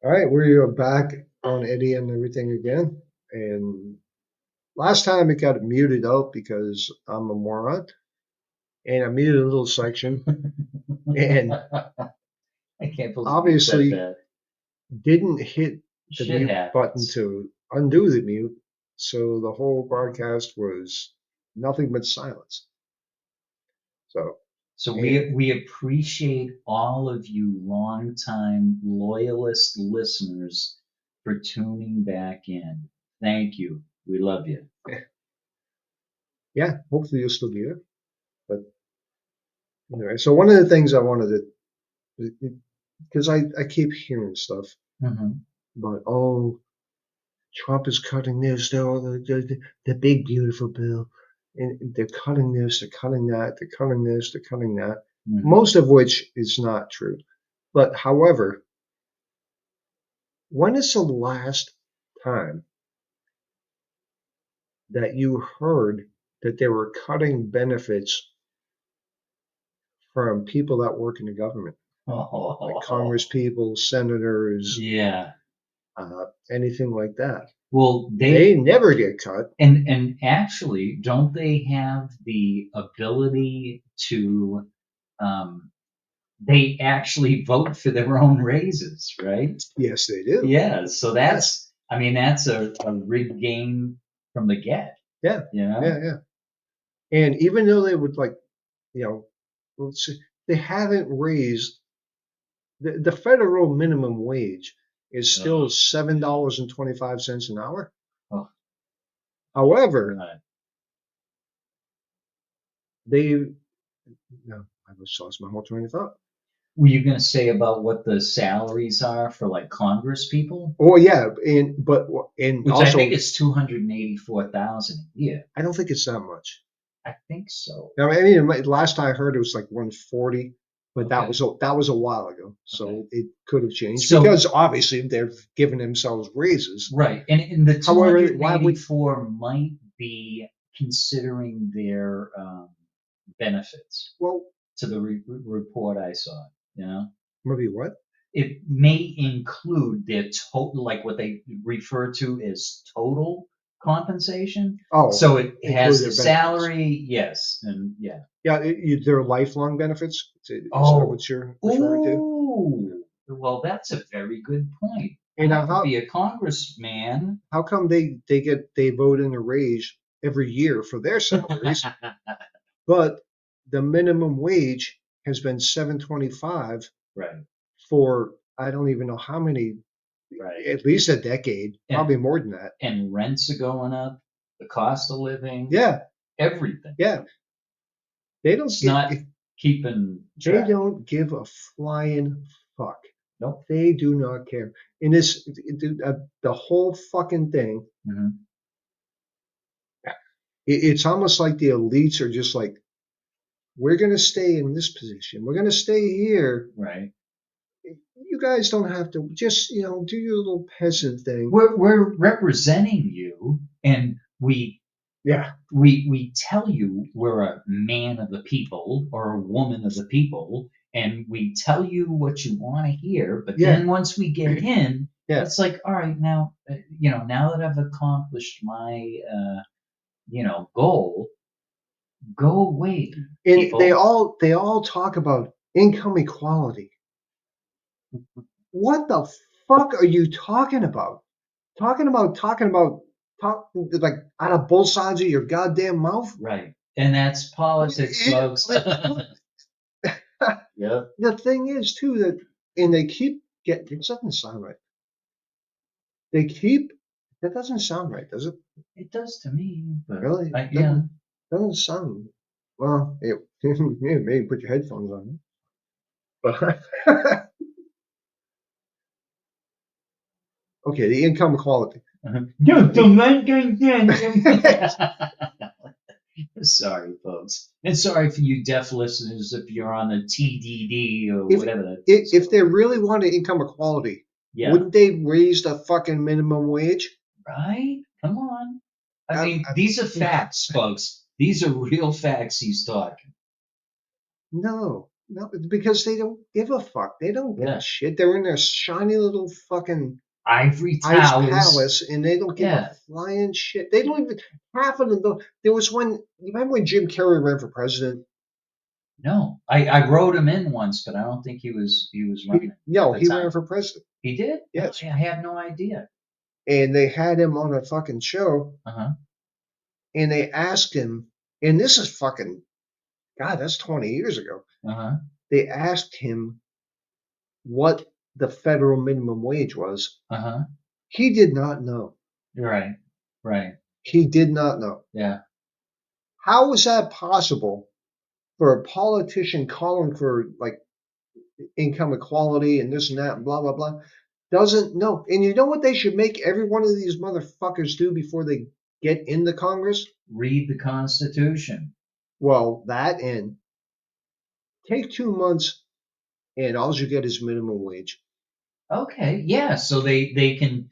All right, we're back on Eddie and everything again. And last time it got muted out because I'm a moron. And I muted a little section and I can't believe you said obviously that. didn't hit the Shit mute button happens. to undo the mute. So the whole broadcast was nothing but silence. So, So and we appreciate all of you longtime loyalist listeners for tuning back in. Thank you. We love you. yeah, hopefully you'll still be there. But anyway, so one of the things I wanted to, because I keep hearing stuff Hmm. about, oh, Trump is cutting this, the big beautiful bill, and they're cutting this, they're cutting that, they're cutting this, they're cutting that. Hmm. Most of which is not true. But however, when is the last time that you heard that they were cutting benefits from people that work in the government, like Congress Oh, people, senators, yeah. anything like that? Well, They never get cut. and actually, don't they have the ability to um, they actually vote for their own raises, right? Yes, they do. Yeah, so Yes. I mean, that's a rigged game from the get, Yeah. you Yeah. know? Yeah. And even though they would like, you know, let's see, they haven't raised the federal minimum wage is still Oh, $7.25 an hour. oh, However, God. they no, I just lost my whole train of thought. Were you going to say about what the salaries are for like Congress people? Oh yeah, and Which I think also is 284,000 a year. I don't think it's that much. I think so. Now, I mean, last I heard it was like 140, but Okay. that was a while ago, Okay. so it could have changed So, because obviously they're giving themselves raises. right. And the However, why would 284 might be considering their benefits well to the report I saw, you know? maybe what? It may include their total, like what they refer to as total compensation. Oh, So it include has the their benefits. salary, yes, and yeah. Yeah, their lifelong benefits. Is that Oh, what you're referring to? ooh, well, that's a very good point. And I now could be a congressman. how come they vote in a raise every year for their salaries, but the minimum wage has been 7.25 Right, for I don't even know how many, right. at least a decade, And probably more than that. and rents are going up, the cost of living, Yeah, everything. yeah. They don't It's get not keeping they track. don't give a flying fuck. Nope. They do not care. In this, the whole fucking thing, Hmm. it's almost like the elites are just like, we're going to stay in this position. We're going to stay here. Right. You guys don't have to just, do your little peasant thing. We're representing you, and Yeah, we tell you we're a man of the people or a woman of the people, and we tell you what you want to hear. But yeah, then once we get in, yeah. it's like, all right, now now that I've accomplished my goal, go away, And they people. all they all talk about income equality. What the fuck are you talking about? Talk like out of both sides of your goddamn mouth. Right, and that's politics, folks. Yep. The thing is too that, and they keep getting. It doesn't sound right. They keep. That doesn't sound right, does it? It does to me, but Really? yeah. Doesn't sound. Well, maybe put your headphones on. But okay, the income equality. Just a man Sorry, folks. And sorry for you deaf listeners if you're on the TDD or if whatever that is if they called. really wanted income equality, Yeah, wouldn't they raise the fucking minimum wage? right? Come on. I Um, mean, these are facts, folks. These are real facts he's talking. no, No, because they don't give a fuck. They don't give a Yeah. shit. They're in their shiny little fucking Ivory ice towers. palace, and they don't give a Yeah. flying shit. They don't even half of them. There was one. You remember when Jim Carrey ran for president? No. I wrote him in once, but I don't think he was running at No, the he ran time. for president. He did? Oh, Yes, yeah, I had no idea. and they had him on a fucking show, Uh-huh. and they asked him, and this is fucking God. That's 20 years ago. Uh-huh. They asked him what the federal minimum wage was. Uh-huh. He did not know. Right. Right. He did not know. Yeah. How is that possible for a politician calling for like income equality and this and that and blah blah blah? Doesn't know. And you know what they should make every one of these motherfuckers do before they get into Congress? Read the Constitution. Well, that and take 2 months and all you get is minimum wage. Okay, yeah, so they can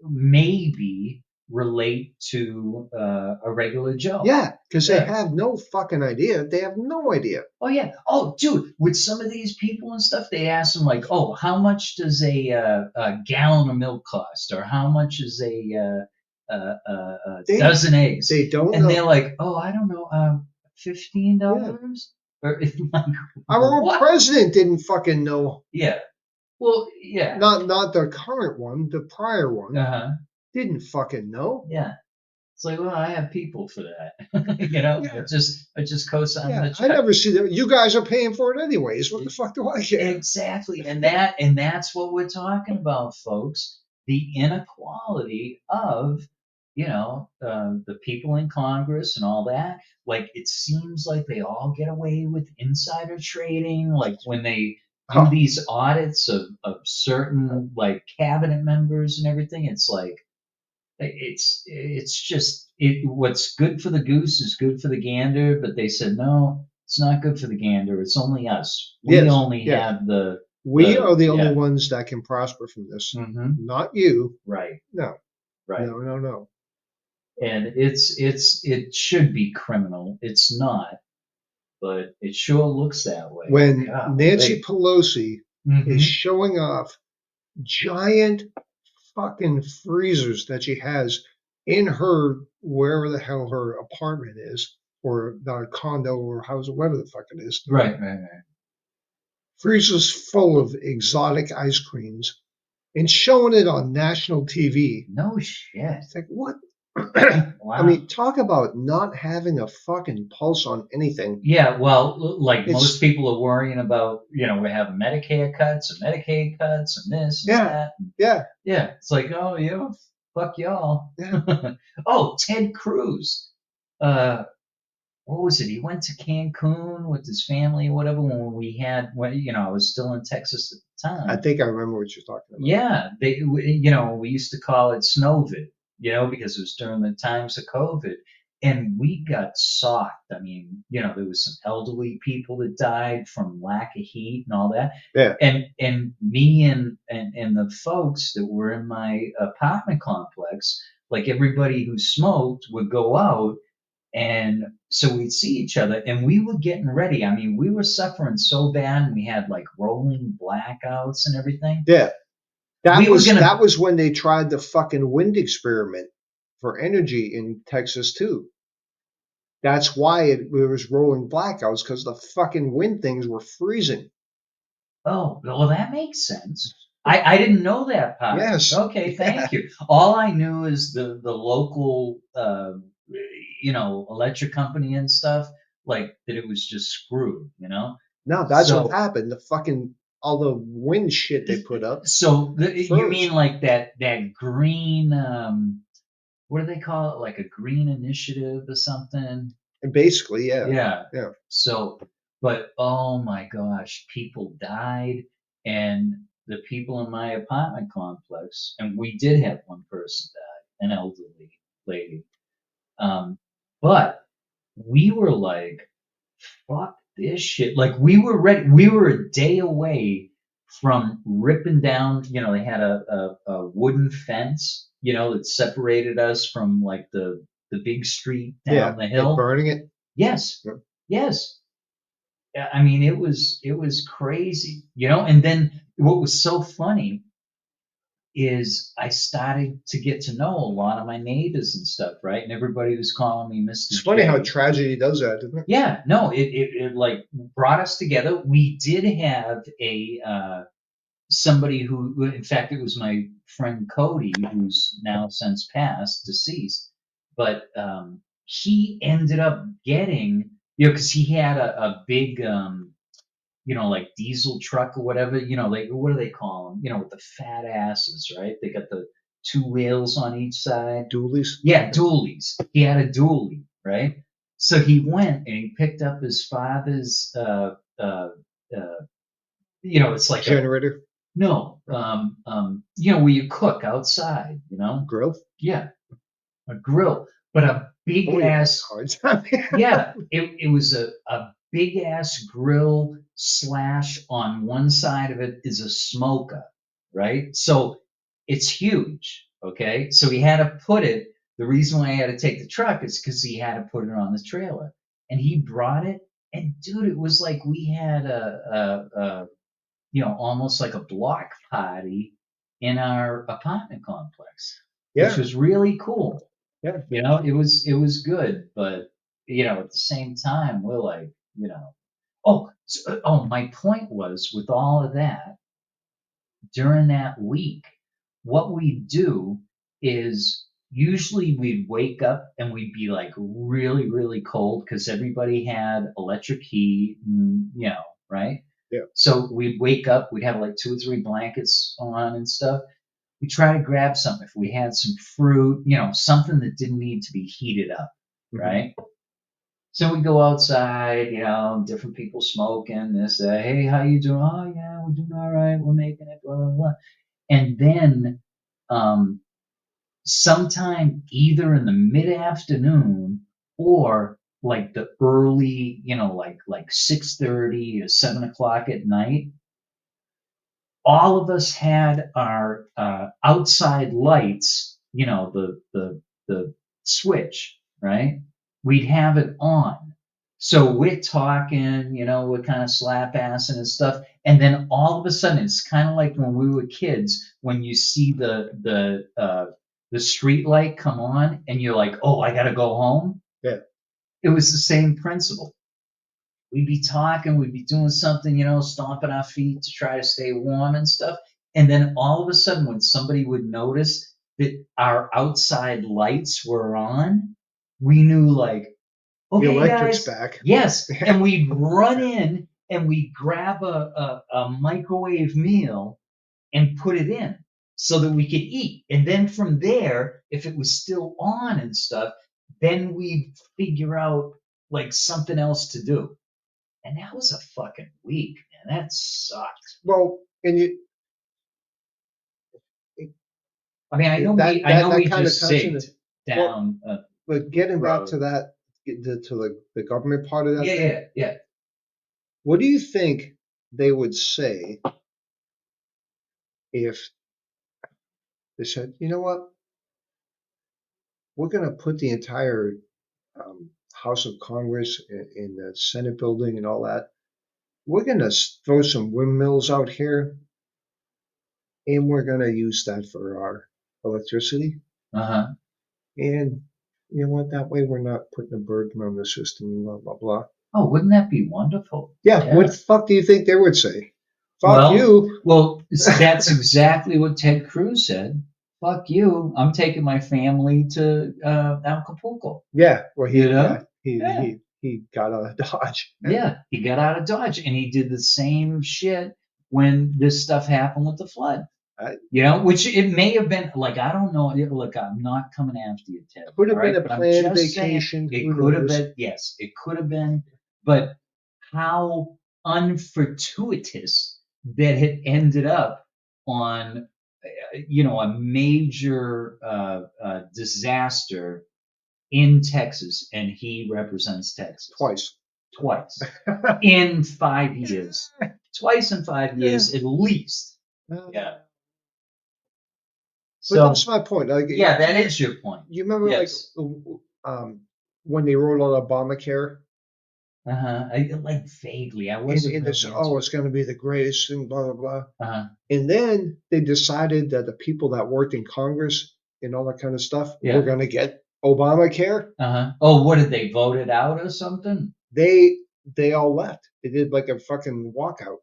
maybe relate to a regular Joe. Yeah, because they Yeah. have no fucking idea. They have no idea. Oh yeah. Oh, dude, with some of these people and stuff, they ask them like, "Oh, how much does a gallon of milk cost, or how much is a They dozen eggs?" they don't And they're know. like, "Oh, I don't know, fifteen Yeah, dollars." Or it's like, our own what? president didn't fucking know. Yeah. Well, yeah. Not the current one, the prior one Uh-huh. didn't fucking know. Yeah. It's like, well, I have people for that. You know, Yeah, I just co-sign yeah. the I check. never see that. You guys are paying for it anyways. What the fuck do I care? Exactly. And that's what we're talking about, folks. The inequality of, the people in Congress and all that. Like, it seems like they all get away with insider trading. Like, when they do Oh, these audits of certain, like, cabinet members and everything, it's like, it's just what's good for the goose is good for the gander, but they said no, it's not good for the gander. It's only us. We yes, only yes. have the We the are the only yeah. ones that can prosper from this, Hmm. not you. Right, No, right. no, no, no. And it should be criminal. It's not, but it sure looks that way. When Nancy Golly. Pelosi is Hmm. showing off giant fucking freezers that she has in her wherever the hell her apartment is, or the condo or house, or whatever the fuck it is, Right, right, right. freezers full of exotic ice creams and showing it on national TV. No shit. It's like, what? I Wow. mean, talk about not having a fucking pulse on anything. Yeah, well, like most It's, people are worrying about, we're having Medicare cuts and Medicaid cuts and this and yeah, that. yeah, Yeah, it's like, oh, fuck y'all. yeah. Oh, Ted Cruz. Uh, what was it? He went to Cancun with his family or whatever when I was still in Texas at the I time. think I remember what you're talking about. Yeah, we used to call it Snowvid, because it was during the times of COVID, and we got socked. I mean, there was some elderly people that died from lack of heat and all that, Yeah. and me and the folks that were in my apartment complex, like everybody who smoked would go out, and so we'd see each other, and we were getting ready. I mean, we were suffering so bad, and we had like rolling blackouts and everything. Yeah. We were gonna That was when they tried the fucking wind experiment for energy in Texas too. That's why it was rolling blackouts because the fucking wind things were freezing. Oh, well, that makes sense. I didn't know that part. Yes. Okay, Yeah. thank you. All I knew is the local, electric company and stuff, like that it was just screwed. No, that's what So, happened. The fucking all the wind shit they put up you froze. mean like that green, what do they call it? Like a green initiative or something? And basically, yeah. Yeah. Yeah. So, but oh my gosh, people died, and the people in my apartment complex, and we did have one person die, an elderly lady. Um, but we were like, fuck this shit. Like, we were ready. We were a day away from ripping down. They had a wooden fence, that separated us from like the big street Yeah. down the And hill. burning it. Yes, Yep. yes. I mean, it was crazy, and then what was so funny is I started to get to know a lot of my neighbors and stuff, right? And everybody was calling me Mr. It's funny how J. tragedy does that, isn't it? Yeah, no, it like brought us together. We did have a somebody who, in fact, it was my friend Cody, who's now since passed, deceased, but he ended up getting, because he had a big, like diesel truck or whatever, like what do they call them? With the fat asses, right? They got the two wheels on each side. Dualies. Yeah, dualies. He had a dually, right? So he went and he picked up his father's, it's like a Generator. no, where you cook outside, Grill. Yeah, a grill, but a big Oh yeah, ass, hard time. yeah, it was a big ass grill slash on one side of it is a smoker, right? So it's huge, okay? So he had to put it, the reason why he had to take the truck is because he had to put it on the trailer. And he brought it, and dude, it was like we had almost like a block party in our apartment complex, which Yeah, was really cool. yeah. It was good, but at the same time, we're like, my point was with all of that during that week, what we do is usually we'd wake up and we'd be like really, really cold because everybody had electric heat, and, right? Yeah. So we'd wake up, we'd have like 2 or 3 blankets on and stuff. We try to grab something if we had some fruit, something that didn't need to be heated up, Mhm. right? So we go outside, different people smoking this, hey, how you doing? Oh yeah, we're doing all right, we're making it, blah blah blah. And then um, sometime either in the mid afternoon or like the early, like 6:30 or 7 o'clock at night, all of us had our outside lights, the switch, right? We'd have it on. So we're talking, we're kind of slap assing and stuff, and then all of a sudden, it's kind of like when we were kids, when you see the street light come on, and you're like, oh, I gotta go home. Yeah. It was the same principle. We'd be talking, we'd be doing something, stomping our feet to try to stay warm and stuff. And then all of a sudden, when somebody would notice that our outside lights were on, we knew, like, The okay, electric's guys, back. yes. And we'd run in and we'd grab a microwave meal and put it in so that we could eat. And then from there, if it was still on and stuff, then we'd figure out like something else to do. And that was a fucking week, man. That sucked. Well, and I mean, I know that we kind of just touching zigged it. Well, down a but getting back road. to that, to the government part of that Yeah, thing. yeah, yeah. What do you think they would say if they said, you know what, we're going to put the entire House of Congress in the Senate building and all that. We're going to throw some windmills out here, and we're going to use that for our electricity. Uh huh. And you know what? That way we're not putting a burden on the system, blah, blah, blah. Oh, wouldn't that be wonderful? Yeah, what Yeah. the fuck do you think they would say? Fuck Well, you. that's exactly what Ted Cruz said. Fuck you. I'm taking my family to Acapulco. Yeah, well, Yeah. he got out of Dodge. Yeah. He got out of Dodge and he did the same shit when this stuff happened with the flood. I, Which it may have been like, I don't know. Look, I'm not coming after you, Ted. could All have been right, a but I'm planned just saying vacation. it Who could have knows? been. Yes, it could have been. But how unfortuitous that it ended up on, a major disaster in Texas, and he represents Texas Twice. twice in 5 years. Twice in 5 years at least. Yeah. But So that's my point. Like, yeah, that is your point. you remember, like, Yes. when they rolled out Obamacare, I like vaguely. I And, wasn't and really this, oh, into it's it. going to be the greatest thing, blah, blah, blah. Uh-huh. And then they decided that the people that worked in Congress and all that kind of stuff were Yeah. going to get Obamacare. Uh-huh. Oh, what did they vote it out or something? They they all left. They did like a fucking walkout.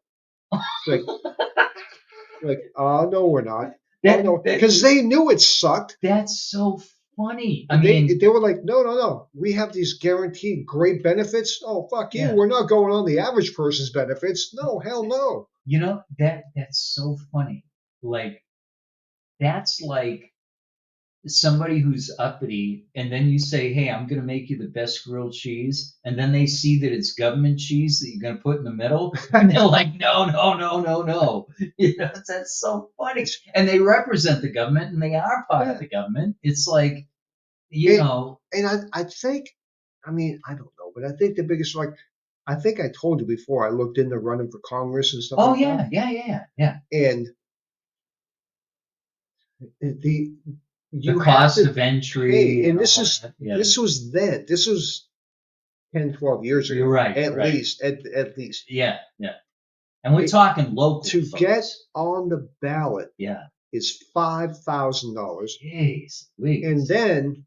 Like oh no, we're not. Oh That no, that because they knew it sucked. that's so funny. I They mean, they were like, no, no, no. We have these guaranteed great benefits. Oh fuck you. yeah. We're not going on the average person's benefits. No, hell no. You know, that's so funny. Like that's like somebody who's uppity, and then you say, "Hey, I'm going to make you the best grilled cheese," and then they see that it's government cheese that you're going to put in the middle, and they're like, "No, no, no, no, no!" You know, that's so funny. And they represent the government, and they are part of Yeah. the government. It's like, you It, know, and I think, I mean, I don't know, but I think the biggest, like, I think I told you before, I looked into running for Congress and stuff oh like that. yeah, yeah, yeah, yeah. And the The you have cost to of pay, entry and and all that. Yeah, this was then. This was 10, 12 years you're ago, right, at right. least, at least. Yeah, yeah. And we're It, talking local to get folks. on the ballot Yeah. is $5,000, Jeez, and Louise. then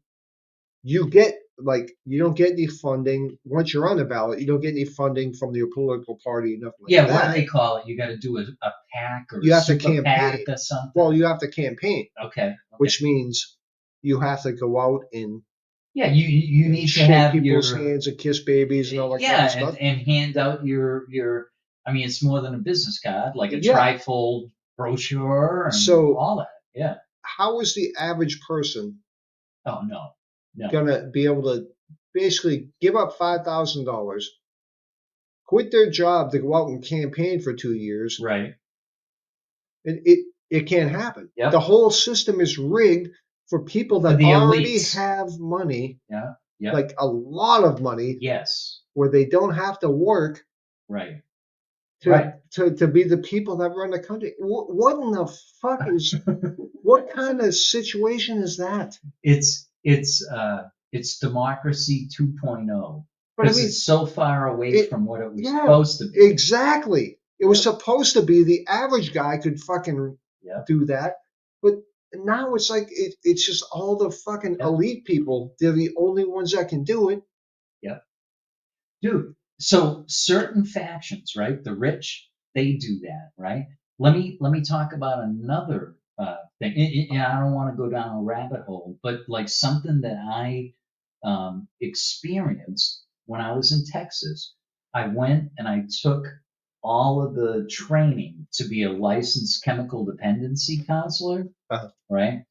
you get like you don't get any funding once you're on the ballot. You don't get any funding from your political party, nothing like Yeah, what do that. they call it? You got to do a pack or a You have to super campaign. pack or something. Well, you have to campaign, Okay, okay. which means you have to go out and Yeah, you need to shake have people's your hands and kiss babies and all that kind yeah, of stuff. and hand out your. I mean, it's more than a business card, like a Yeah. trifold brochure and So all that. Yeah. how is the average person Oh no, no. gonna be able to basically give up $5,000, quit their job to go out and campaign for 2 years? Right. It can't happen. The Yep. whole system is rigged for people For that the already elites. have money, Yeah. Yep. like a lot of money, Yes. where they don't have to work Right. to Right. to be the people that run the country. What in the fuck is what kind of situation is that? It's democracy 2.0 But I because mean, it's so far away it from what it was yeah, supposed to be. exactly. It was Yep. supposed to be the average guy could fucking Yep. do that, but now it's like it's just all the fucking Yep. elite people. They're the only ones that can do it. Yep. Dude, so certain factions, right? The rich, they do that, right? Let me talk about another thing. And I don't want to go down a rabbit hole, but like something that I experienced when I was in Texas. I went and I took all of the training to be a licensed chemical dependency counselor, Uh, right?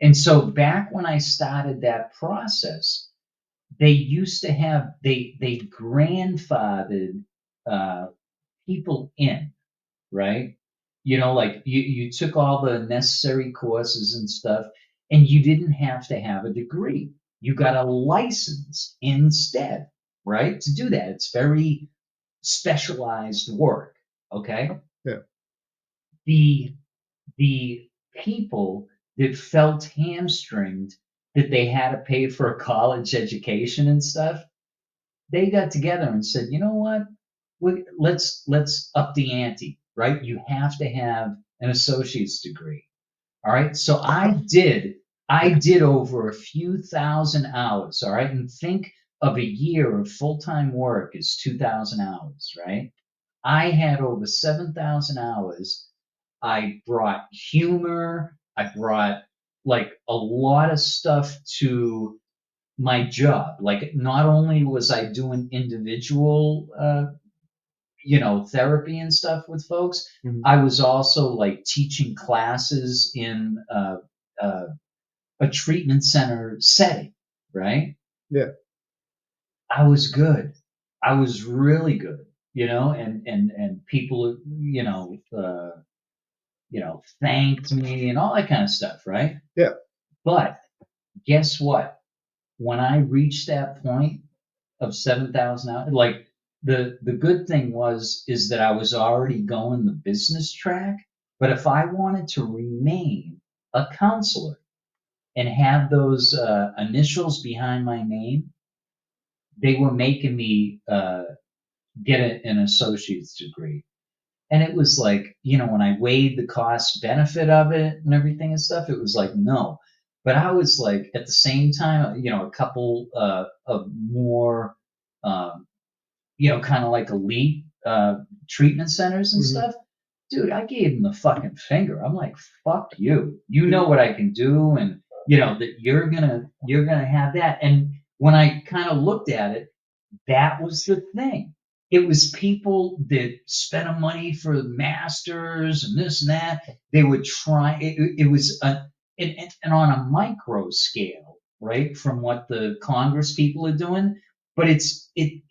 And so back when I started that process, they used to have they grandfathered uh, people in, right? You know, like you took all the necessary courses and stuff, and you didn't have to have a degree. You got a license instead, right? To do that. It's very specialized work. Okay. yeah. The the people that felt hamstringed that they had to pay for a college education and stuff, they got together and said, you know what? Let's up the ante, right? You have to have an associate's degree. All right. So I did over a few thousand hours. All right. And think of a year of full-time work is 2,000 hours, right? I had over 7,000 hours. I brought humor. I brought like a lot of stuff to my job. Like not only was I doing individual, therapy and stuff with folks, Mhm. I was also like teaching classes in uh, a treatment center setting, right? Yeah. I was good. I was really good, and people, thanked me and all that kind of stuff, right? Yeah. But guess what? When I reached that point of 7,000 hours, like the good thing is that I was already going the business track. But if I wanted to remain a counselor and have those initials behind my name, they were making me get an associate's degree. And it was like, when I weighed the cost benefit of it and everything and stuff, it was like, no. But I was like, at the same time, a couple of more, um, kind of like elite treatment centers and Mhm. stuff. Dude, I gave them the fucking finger. I'm like, fuck you. You know what I can do, and that you're gonna have that. And when I kind of looked at it, that was the thing. It was people that spent money for masters and this and that. They would try. It was and on a micro scale, right, from what the Congress people are doing. But it's the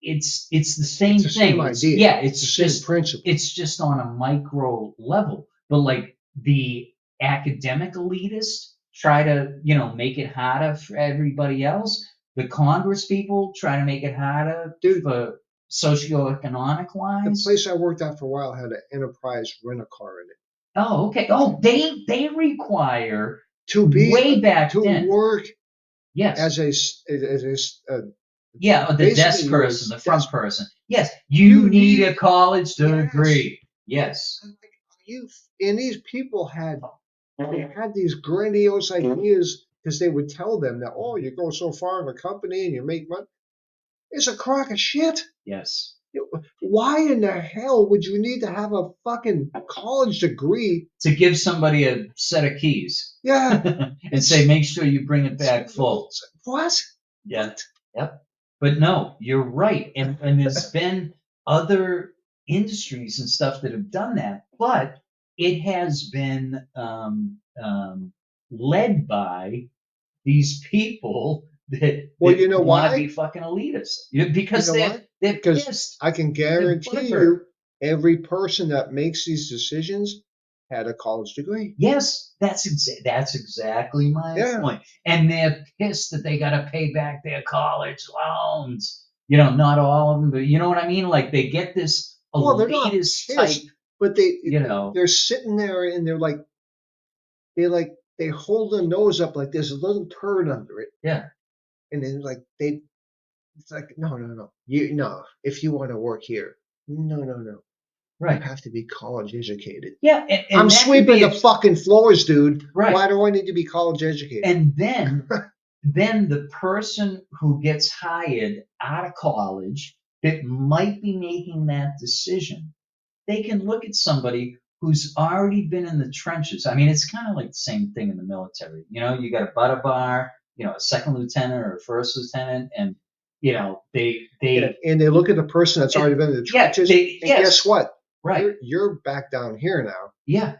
It's same the same thing. It's idea. yeah, It's the it's same just principle. it's just on a micro level. But like the academic elitists try to, make it harder for everybody else. The Congress people try to make it harder Dude, for socioeconomic the wise. place I worked at for a while had an enterprise rent a car in it. Oh, okay. Oh, they require To be way back to then. work Yes. as a Yeah, or the basically desk you're a person, the front desk. person. Yes, you You need need a college yes. degree. Yes. I'm like, you and these people had these grandiose ideas because they would tell them that, oh, you go so far in the company and you make money. It's a crock of shit. Yes. Why in the hell would you need to have a fucking college degree? To give somebody a set of keys Yeah, and say, it's make sure you bring it back full. what? Yeah. Yep. But no, you're right. And there's been other industries and stuff that have done that, but it has been led by these people that Well, you know want to why? be fucking elitists You because know they're why? they're Because pissed. I can They're guarantee butthurt. you, every person that makes these decisions had a college degree. Yes, that's exactly my Yeah. point. And they're pissed that they got to pay back their college loans. Not all of them, but you know what I mean? Like they get this Well, they're not elitist type, pissed, but they you know. they're sitting there and they hold their nose up like there's a little turd under it, Yeah, and then it's like no you no if you want to work here no you right. have to be college educated. Yeah, I'm and that could sweeping be the a fucking floors, dude. right. Why do I need to be college educated? And then the person who gets hired out of college that might be making that decision, they can look at somebody who's already been in the trenches. I mean, it's kind of like the same thing in the military. You got a butter bar, a second lieutenant or a first lieutenant, and Yeah, they and they look at the person that's already been in the yeah, trenches, they and guess yes, what? right, You're back down here now. yeah,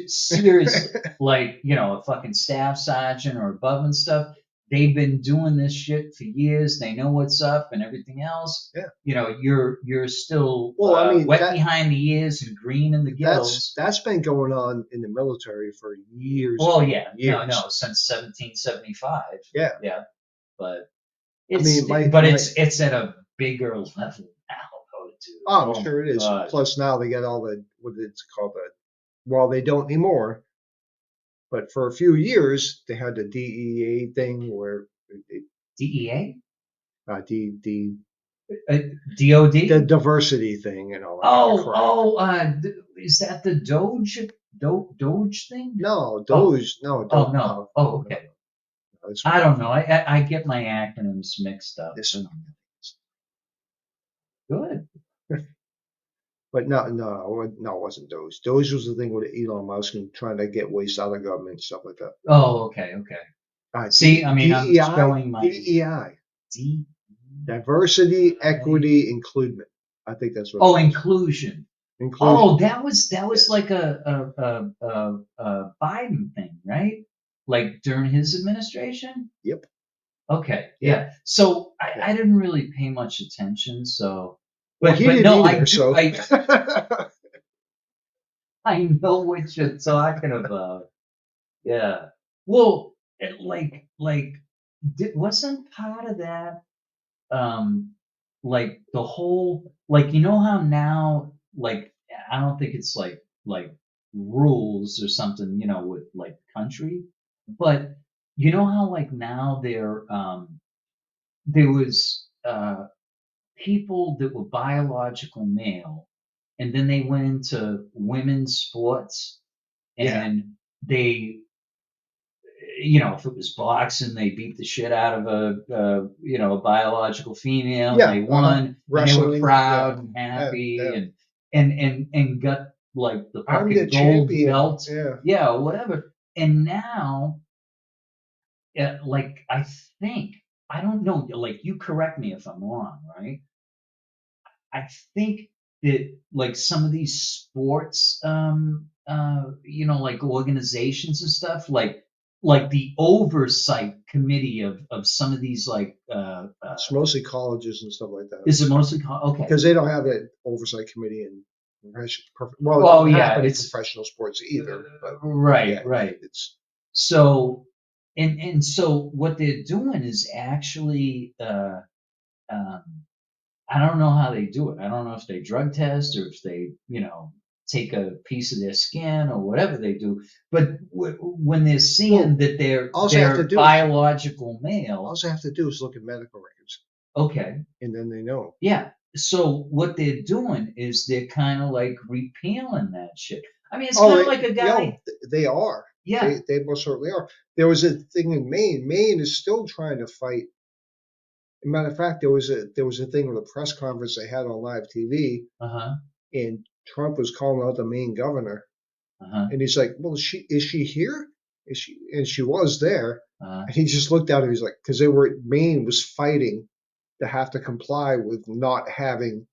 seriously, like a fucking staff sergeant or above and stuff. They've been doing this shit for years. They know what's up and everything else. Yeah. You're still Well, I mean wet behind the ears and green in the that's gills. that's been going on in the military for years Well, and yeah, years. no, since 1775. Yeah. Yeah, but I mean, it's at a bigger level now, though, dude. oh, I'm Oh sure my it is. God. Plus now they got all the what it's called well, they don't anymore, but for a few years they had the DEA thing where it, DEA? the Uh, DOD? the diversity thing and all that kind of Oh, crap. oh, is that the Doge thing? No, Oh, those no, oh don't no. no, Oh, no, okay. no. This I one, don't know. I get my acronyms mixed up. this one. Good. But no, it wasn't those. Those was the thing with Elon Musk and trying to get waste out of government and stuff like that. Oh, okay, okay. See, I mean, I'm showing my DEI, D. diversity, equity, inclusion. I think that's what Oh, it was. inclusion. Inclusion. Oh, that was Yes. like a Biden thing, right? Like during his administration. Yep. Okay, Yeah. yeah. So Yeah. I didn't really pay much attention. So, Well, but he but didn't no, either. I do. So I know what you're talking about. Yeah. Well, wasn't part of that like the whole like how now like I don't think it's like rules or something with like country, but how like now there was people that were biological male, and then they went into women's sports, Yeah. and they, if it was boxing, they beat the shit out of a biological female, and Yeah. they won, and they were Wrestling. Yeah. proud and Yeah. happy, Yeah. and got like the I'm the fucking gold champion. belt, Yeah. yeah, or whatever. And now, like I think, I don't know, like you correct me if I'm wrong, right? I think that like some of these sports, like organizations and stuff, like the oversight committee of some of these, like, It's mostly colleges and stuff like that is it mostly okay? because they don't have an oversight committee in well, it Oh doesn't yeah, happen in it's professional sports either. But right, yeah, right. it's So, and so what they're doing is actually, um, I don't know how they do it. I don't know if they drug test or if they, take a piece of their skin or whatever they do. But when they're seeing that they're all they have to they're do. biological All male, they have to do is look at medical records, okay, and then they know. yeah. So what they're doing is they're kind of like repealing that shit. I mean, it's kind of like a guy, They are. yeah, They most certainly are. There was a thing in Maine. Maine is still trying to fight. As a matter of fact, there was a thing with a press conference they had on live TV, uh-huh, and Trump was calling out the Maine governor, uh-huh, and he's like, "Well, is she here? Is she?" And she was there, uh-huh. and he just looked at her. He's like, because Maine was fighting to have to comply with not having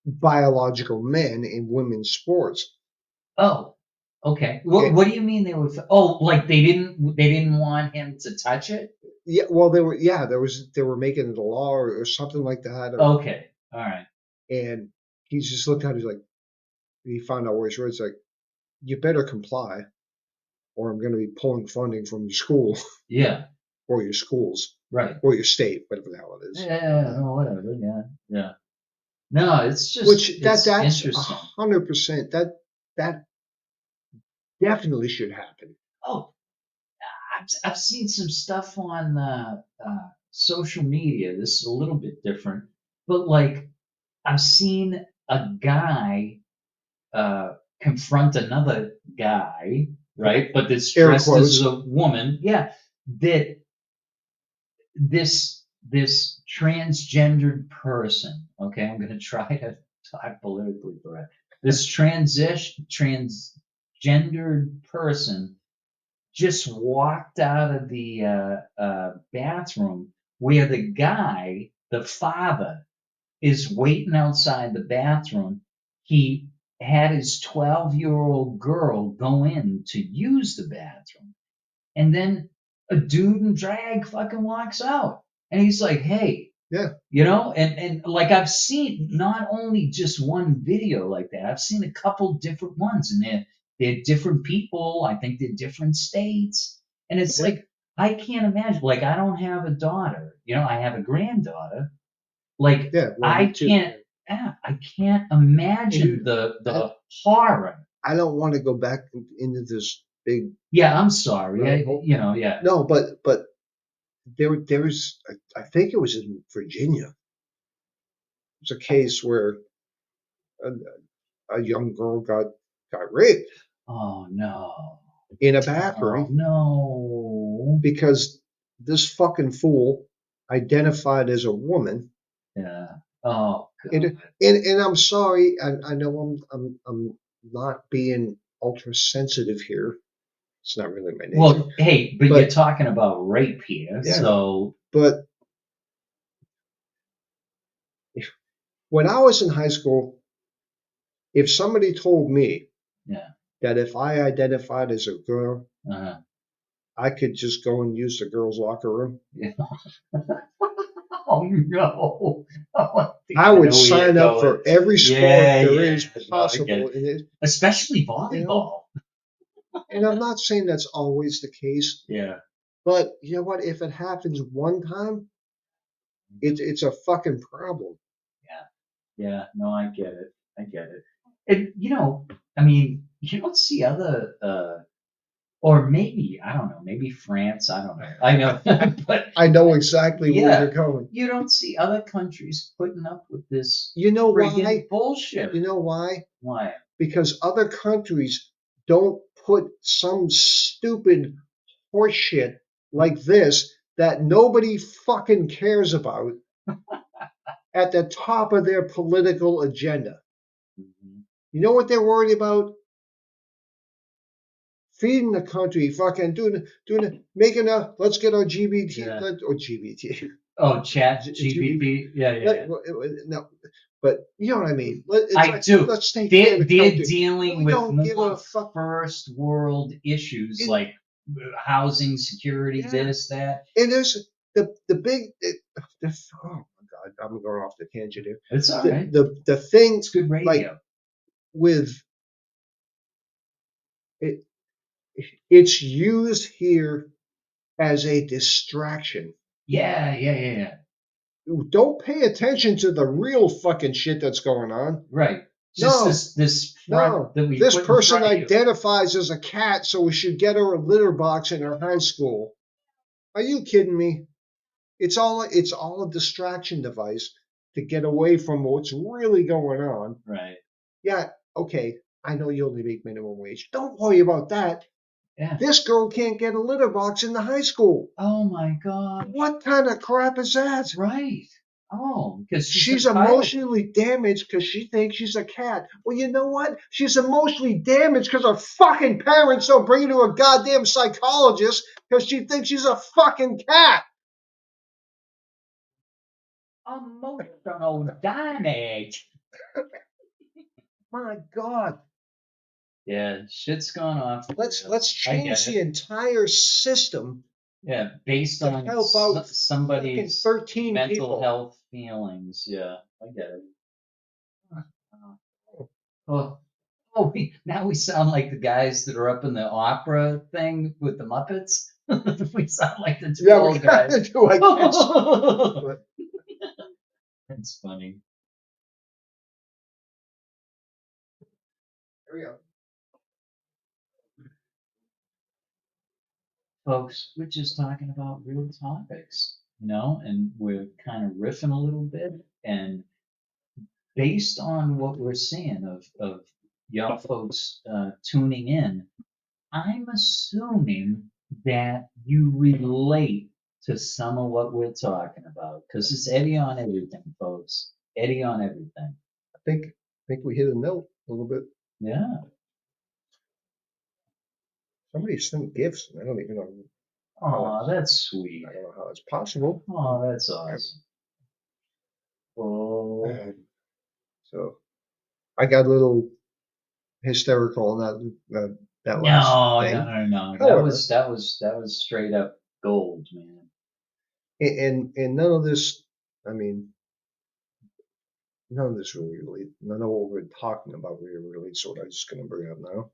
biological men in women's sports. Oh, okay. What And, what do you mean they were? Oh, like they didn't want him to touch it? yeah, well, they were making it a law or something like that, Okay, all right. and he just looked at it. He's like, he found out where he's It's like, you better comply, or I'm going to be pulling funding from your school Yeah, or your schools right. or your state, whatever the hell it is. Yeah, no, whatever. Yeah, yeah. No, it's just Which it's that's interesting. 100%. That definitely should happen. Oh, I've seen some stuff on social media. This is a little bit different, but like I've seen a guy confront another guy, right? But that's Air dressed as quotes. a woman. Yeah, that this transgendered person. Okay, I'm going to try to talk politically correct. This transgendered person just walked out of the bathroom where the guy, the father, is waiting outside the bathroom. He had his 12-year-old girl go in to use the bathroom. And then a dude in drag fucking walks out. And he's like, hey, Yeah. and like I've seen not only just one video like that, I've seen a couple different ones, and they're different people. I think they're different states. And it's Yeah. like I can't imagine, like I don't have a daughter, I have a granddaughter. Like Yeah. Well, I me too. can't I can't And imagine dude, the horror. I don't want to go back into this big Yeah, I'm sorry. rabbit hole. Yeah. No, but there was, I think it was in Virginia. It was a case where a, a young girl got raped Oh no. in a Oh bathroom no. because this fucking fool identified as a woman. Yeah. Oh And God. and I'm sorry. I know I'm not being ultra sensitive here. It's not really my nature. Well, hey, but you're But talking about rape here, yeah, so but when I was in high school, if somebody told me yeah. that if I identified as a girl, Uh, I could just go and use the girls' locker room, yeah. Oh no. Oh, I think I I would know where you're sign up going. for every sport Yeah, there yeah. is No, I get possible it. in it, Especially you know. volleyball. And I'm not saying that's always the case, Yeah. but you know what? If it happens one time, it's a fucking problem. Yeah. Yeah. No, I get it. I get it. And I mean, you don't see other Or maybe, I don't know, maybe France, I don't know. I know, but I know exactly where yeah, you're going. you don't see other countries putting up with this You know friggin' why? bullshit. You know why? Why? Because other countries don't put some stupid horseshit like this that nobody fucking cares about at the top of their political agenda. Mhm. You know what they're worried about? Feeding the country, fucking making a, let's get our GBT, Yeah. or GBT, Oh, Chat GBT, GBP. Yeah, yeah, yeah. no, but you know what I mean. It's I like, do. let's take care of the They're country. dealing We with don't give a more fuck. first world issues And, like housing, security, yeah, this, that. and there's the big, oh my God, I'm going off the tangent here. It's all The, right. the thing, It's good like, radio. with it, it's used here as a distraction. Yeah, yeah, yeah, yeah. Don't pay attention to the real fucking shit that's going on. Right. Just No, this front no. that we This put in person front of you. identifies as a cat, so we should get her a litter box in her high school. Are you kidding me? It's all a distraction device to get away from what's really going on. Right. Yeah, okay. I know you only make minimum wage. Don't worry about that. Yeah. This girl can't get a litter box in the high school. Oh my God. What kind of crap is that? Right. Oh, because she's She's entitled. emotionally damaged because she thinks she's a cat. Well, you know what? She's emotionally damaged because her fucking parents don't bring her to a goddamn psychologist because she thinks she's a fucking cat. Emotional damage. My God. Yeah, shit's gone off the Let's rails. I change get the it. entire system Yeah, based to on help out fucking somebody's 13 mental people. health feelings. Yeah, I get it. Oh, oh, now we sound like the guys that are up in the opera thing with the Muppets. We sound like the two Yeah, we old kind guys. of do, I guess. But That's funny. there we go. Folks, we're just talking about real topics, and we're kind of riffing a little bit. And based on what we're seeing of young folks tuning in, I'm assuming that you relate to some of what we're talking about because it's Eddie on everything, folks. Eddie on everything. I think we hit a note a little bit. Yeah. Somebody sent gifts, and I don't even know. Oh, that's sweet. I don't know how it's possible. Oh, that's awesome. Oh. So I got a little hysterical on that last No, no, thing. no, no. That However, was straight up gold, man. and none of this, I mean, none of this really, none of what we're talking about really relates to what I'm just going to bring up now.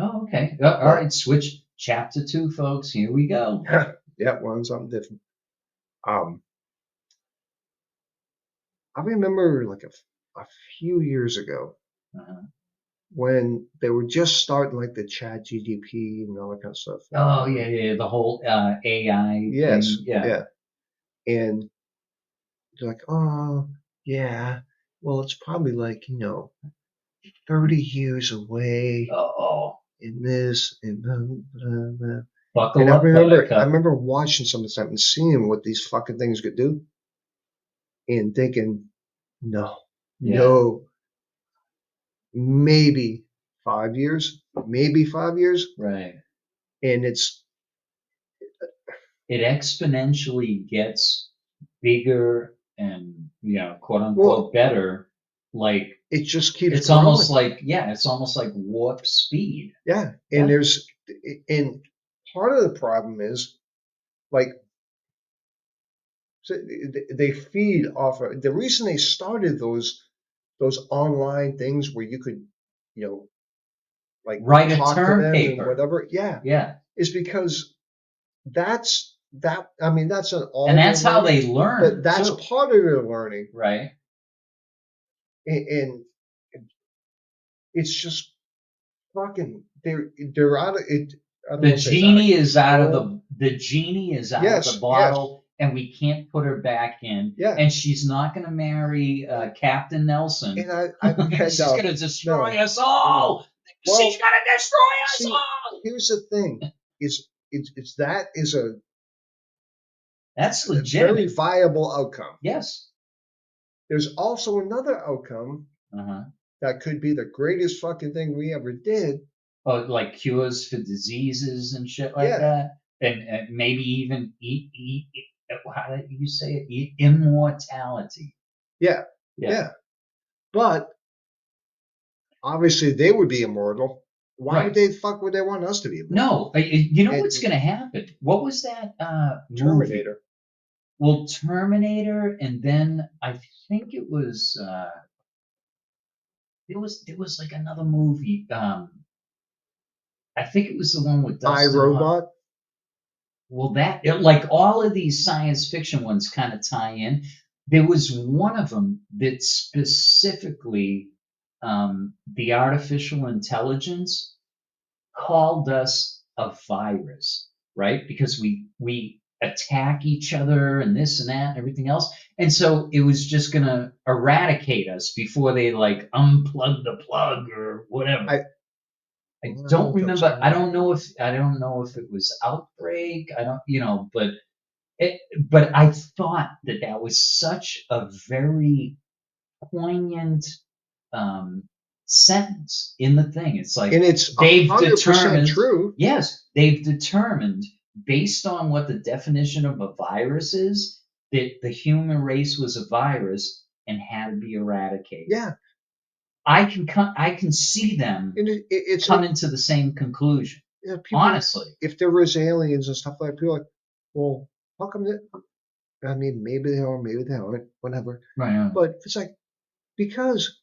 Oh, okay. All But right, switch chapter 2, folks. Here we go. yeah, we're on something different. Um, I remember like a few years ago Uh-huh. when they were just starting like the Chat GDP and all that kind of stuff. Oh, yeah, yeah, the whole AI Yes, thing. Yeah. yeah, and they're like, oh, yeah, well, it's probably like 30 years away Uh-oh. in this and blah, blah, blah. And Buckle I up, remember I Buttercup. remember watching some of stuff and seeing what these fucking things could do and thinking, no, Yeah. no, maybe 5 years, maybe 5 years. Right. And it's It exponentially gets bigger and, quote well, unquote better. Like it just keeps it's almost growing. like, yeah, it's almost like warp speed. Yeah. And Yeah. and part of the problem is like, so they feed off of the reason they started those online things where you could, you know, like Write a talk to term them and paper. whatever. Yeah, Yeah. is because that. I mean, that's an all And their that's how learning, they but learn that's too. part of their learning, Right. and it's just fucking they're out of it. I don't The want to say it's out of genie is out of control. the genie is out of Yes, the yes, bottle, and we can't put her back in. yeah. And she's not going to marry Captain Nelson. And and She's going to destroy no, us all. She's well, going to destroy us see, all. here's the thing: it's that is a That's very legitimate. viable outcome. Yes. There's also another outcome Uh-huh. that could be the greatest fucking thing we ever did. Oh, like cures for diseases and shit like Yeah, that, and maybe even how do you say it? Immortality. yeah, Yeah. yeah. But obviously, they would be immortal. Why Right. would they fuck would they want us to be immortal? No, you know And what's going to happen? What was that movie? Terminator. Well, Terminator, and then I think it was there was like another movie. I think it was the one with I, Dustin Hoffman. Robot. Well, like all of these science fiction ones kind of tie in. There was one of them that specifically the artificial intelligence called us a virus, right? Because we attack each other and this and that and everything else. And so it was just gonna eradicate us before they like unplug the plug or whatever. I don't remember. I don't know if it was Outbreak. I don't, but but I thought that was such a very poignant um, sentence in the thing. It's like And it's they've 100% determined, true. yes, they've determined based on what the definition of a virus is that the human race was a virus and had to be eradicated. Yeah. I can see them And it's coming to the same conclusion. people, Honestly, if there was aliens and stuff like that, people are like, well, how come that? I mean, maybe they are, maybe they aren't, whatever. right? But it's like because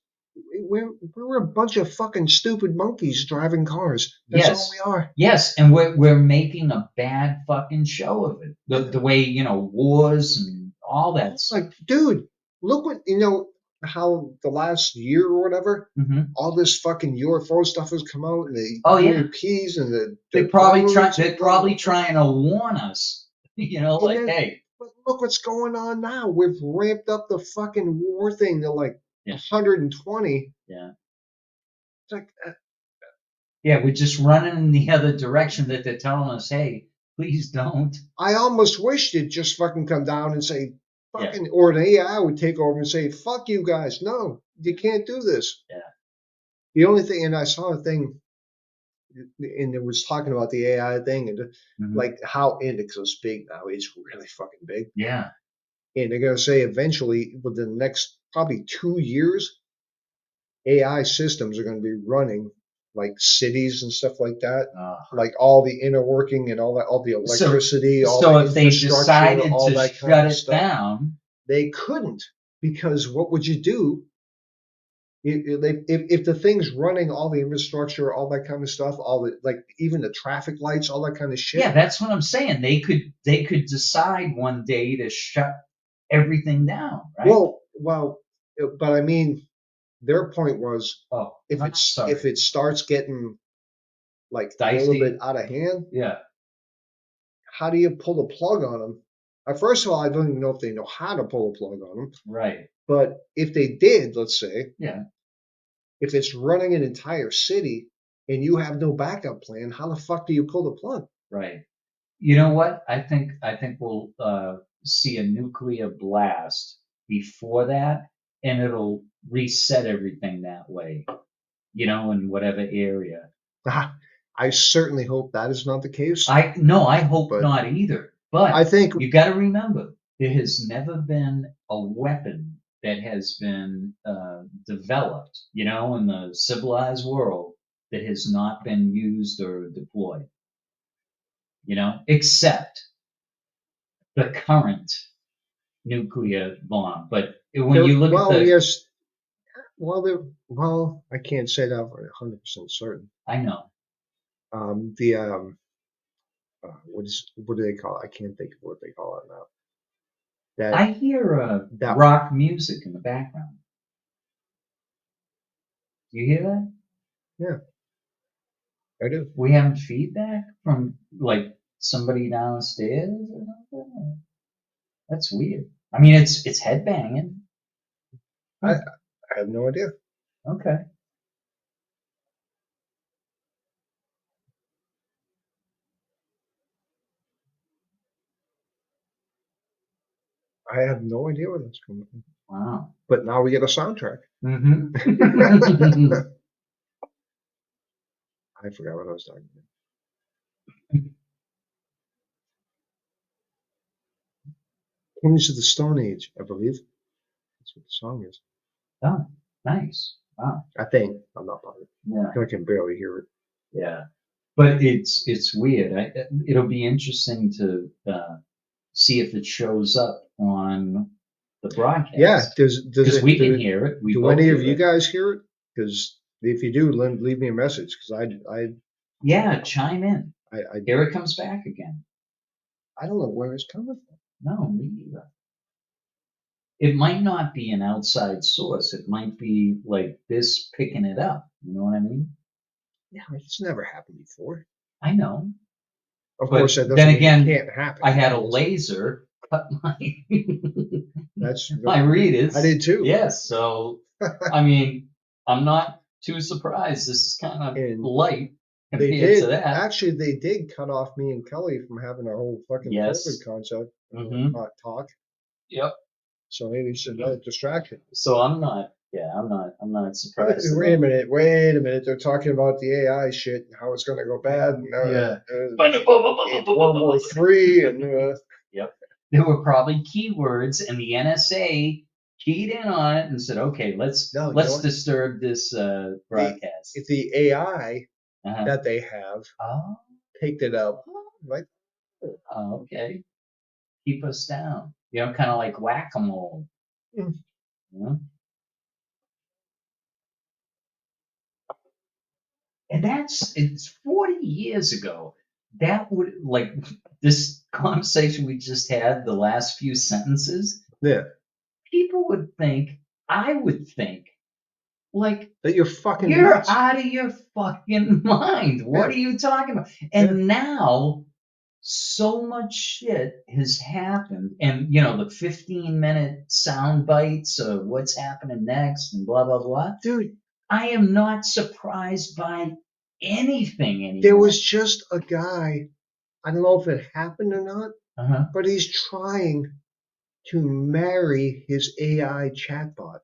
we're a bunch of fucking stupid monkeys driving cars. That's all we are. Yes, and we're making a bad fucking show of it. The way wars and all that stuff. Like, dude, look what how the last year or whatever, all this fucking UFO stuff has come out, and the UAPs and the they're probably trying to warn us. Like, hey. But look what's going on now. We've ramped up the fucking war thing to like 120. Yeah. It's like, yeah, we're just running in the other direction that they're telling us, hey, please don't. I almost wish they'd just fucking come down and say, fucking, or an AI would take over and say, fuck you guys. No, you can't do this. Yeah. The only thing, and I saw a thing, and it was talking about the AI thing and like how Index's big now. It's really fucking big. Yeah. And they're going to say eventually, within the next probably 2 years, AI systems are going to be running like cities and stuff like that, like all the inner working and all that, all the electricity, all the if they decided all to that shut kind of it stuff. down, they couldn't, because what would you do if the thing's running all the infrastructure, all that kind of stuff, all the like even the traffic lights, all that kind of shit? Yeah, that's what I'm saying. They could decide one day to shut everything down, right? Well, but I mean, their point was, if it starts getting like a little bit out of hand, how do you pull the plug on them? First of all, I don't even know if they know how to pull a plug on them. Right. But if they did, let's say, yeah, if it's running an entire city and you have no backup plan, how the fuck do you pull the plug? Right. You know what? I think we'll see a nuclear blast before that, and it'll reset everything that way. In whatever area. I certainly hope that is not the case. I hope not either. But I think you got to remember, there has never been a weapon that has been developed, in the civilized world that has not been used or deployed. Except the current nuclear bomb. But when you look at the, yes, well, I can't say that for 100% certain. I know. What do they call it? I can't think of what they call it now. I hear rock music in the background. Do you hear that? Yeah. I do. We having feedback from like somebody downstairs or something? That's weird. I mean, it's headbanging. I have no idea. Okay. I have no idea where that's coming from. Wow. But now we get a soundtrack. Mm-hmm. I forgot what I was talking about. Kings of the Stone Age, I believe. That's what the song is. Oh, nice. Wow. I think. I'm not positive. Yeah. I can barely hear it. Yeah. But it's weird. It'll be interesting to see if it shows up on the broadcast. Yeah. Does Because it? we can hear it. We Do both any hear of you it. guys hear it? Because if you do, leave me a message. Because Yeah, chime in. I Here it comes back again. I don't know where it's coming from. No, me either. It might not be an outside source. It might be like this picking it up. You know what I mean? Yeah, it's never happened before. I know. Of But course, that doesn't then mean again, it can't happen. I had a laser cut my That's my readers. I did too. Yes. So I mean, I'm not too surprised. This is kind of And light They compared to did. that. Actually, they did cut off me and Kelly from having our whole fucking Yes. COVID concept Mhm. talk. Yep. So maybe it's another distraction. So I'm not. Yeah, I'm not surprised. at Wait a all. minute. Wait a minute. They're talking about the AI shit and how it's going to go bad. And, Yeah. World War III and Yep. There were probably keywords, and the NSA keyed in on it and said, "Okay, let's No, you know what? disturb this broadcast." If the AI Uh-huh. that they have Oh, picked it up, like oh, okay. Keep us down. You know, kind of like whack-a-mole. Mm. You know? And it's 40 years ago. That would like this conversation we just had, the last few sentences. yeah, People would think, I would think, like that you're fucking you're nuts. out of your fucking mind. What Yeah. are you talking about? And now so much shit has happened, and you know the 15-minute sound bites of what's happening next and blah blah blah. Dude, I am not surprised by anything anymore. there was just a guy, I don't know if it happened or not, Uh-huh. but he's trying to marry his AI chatbot.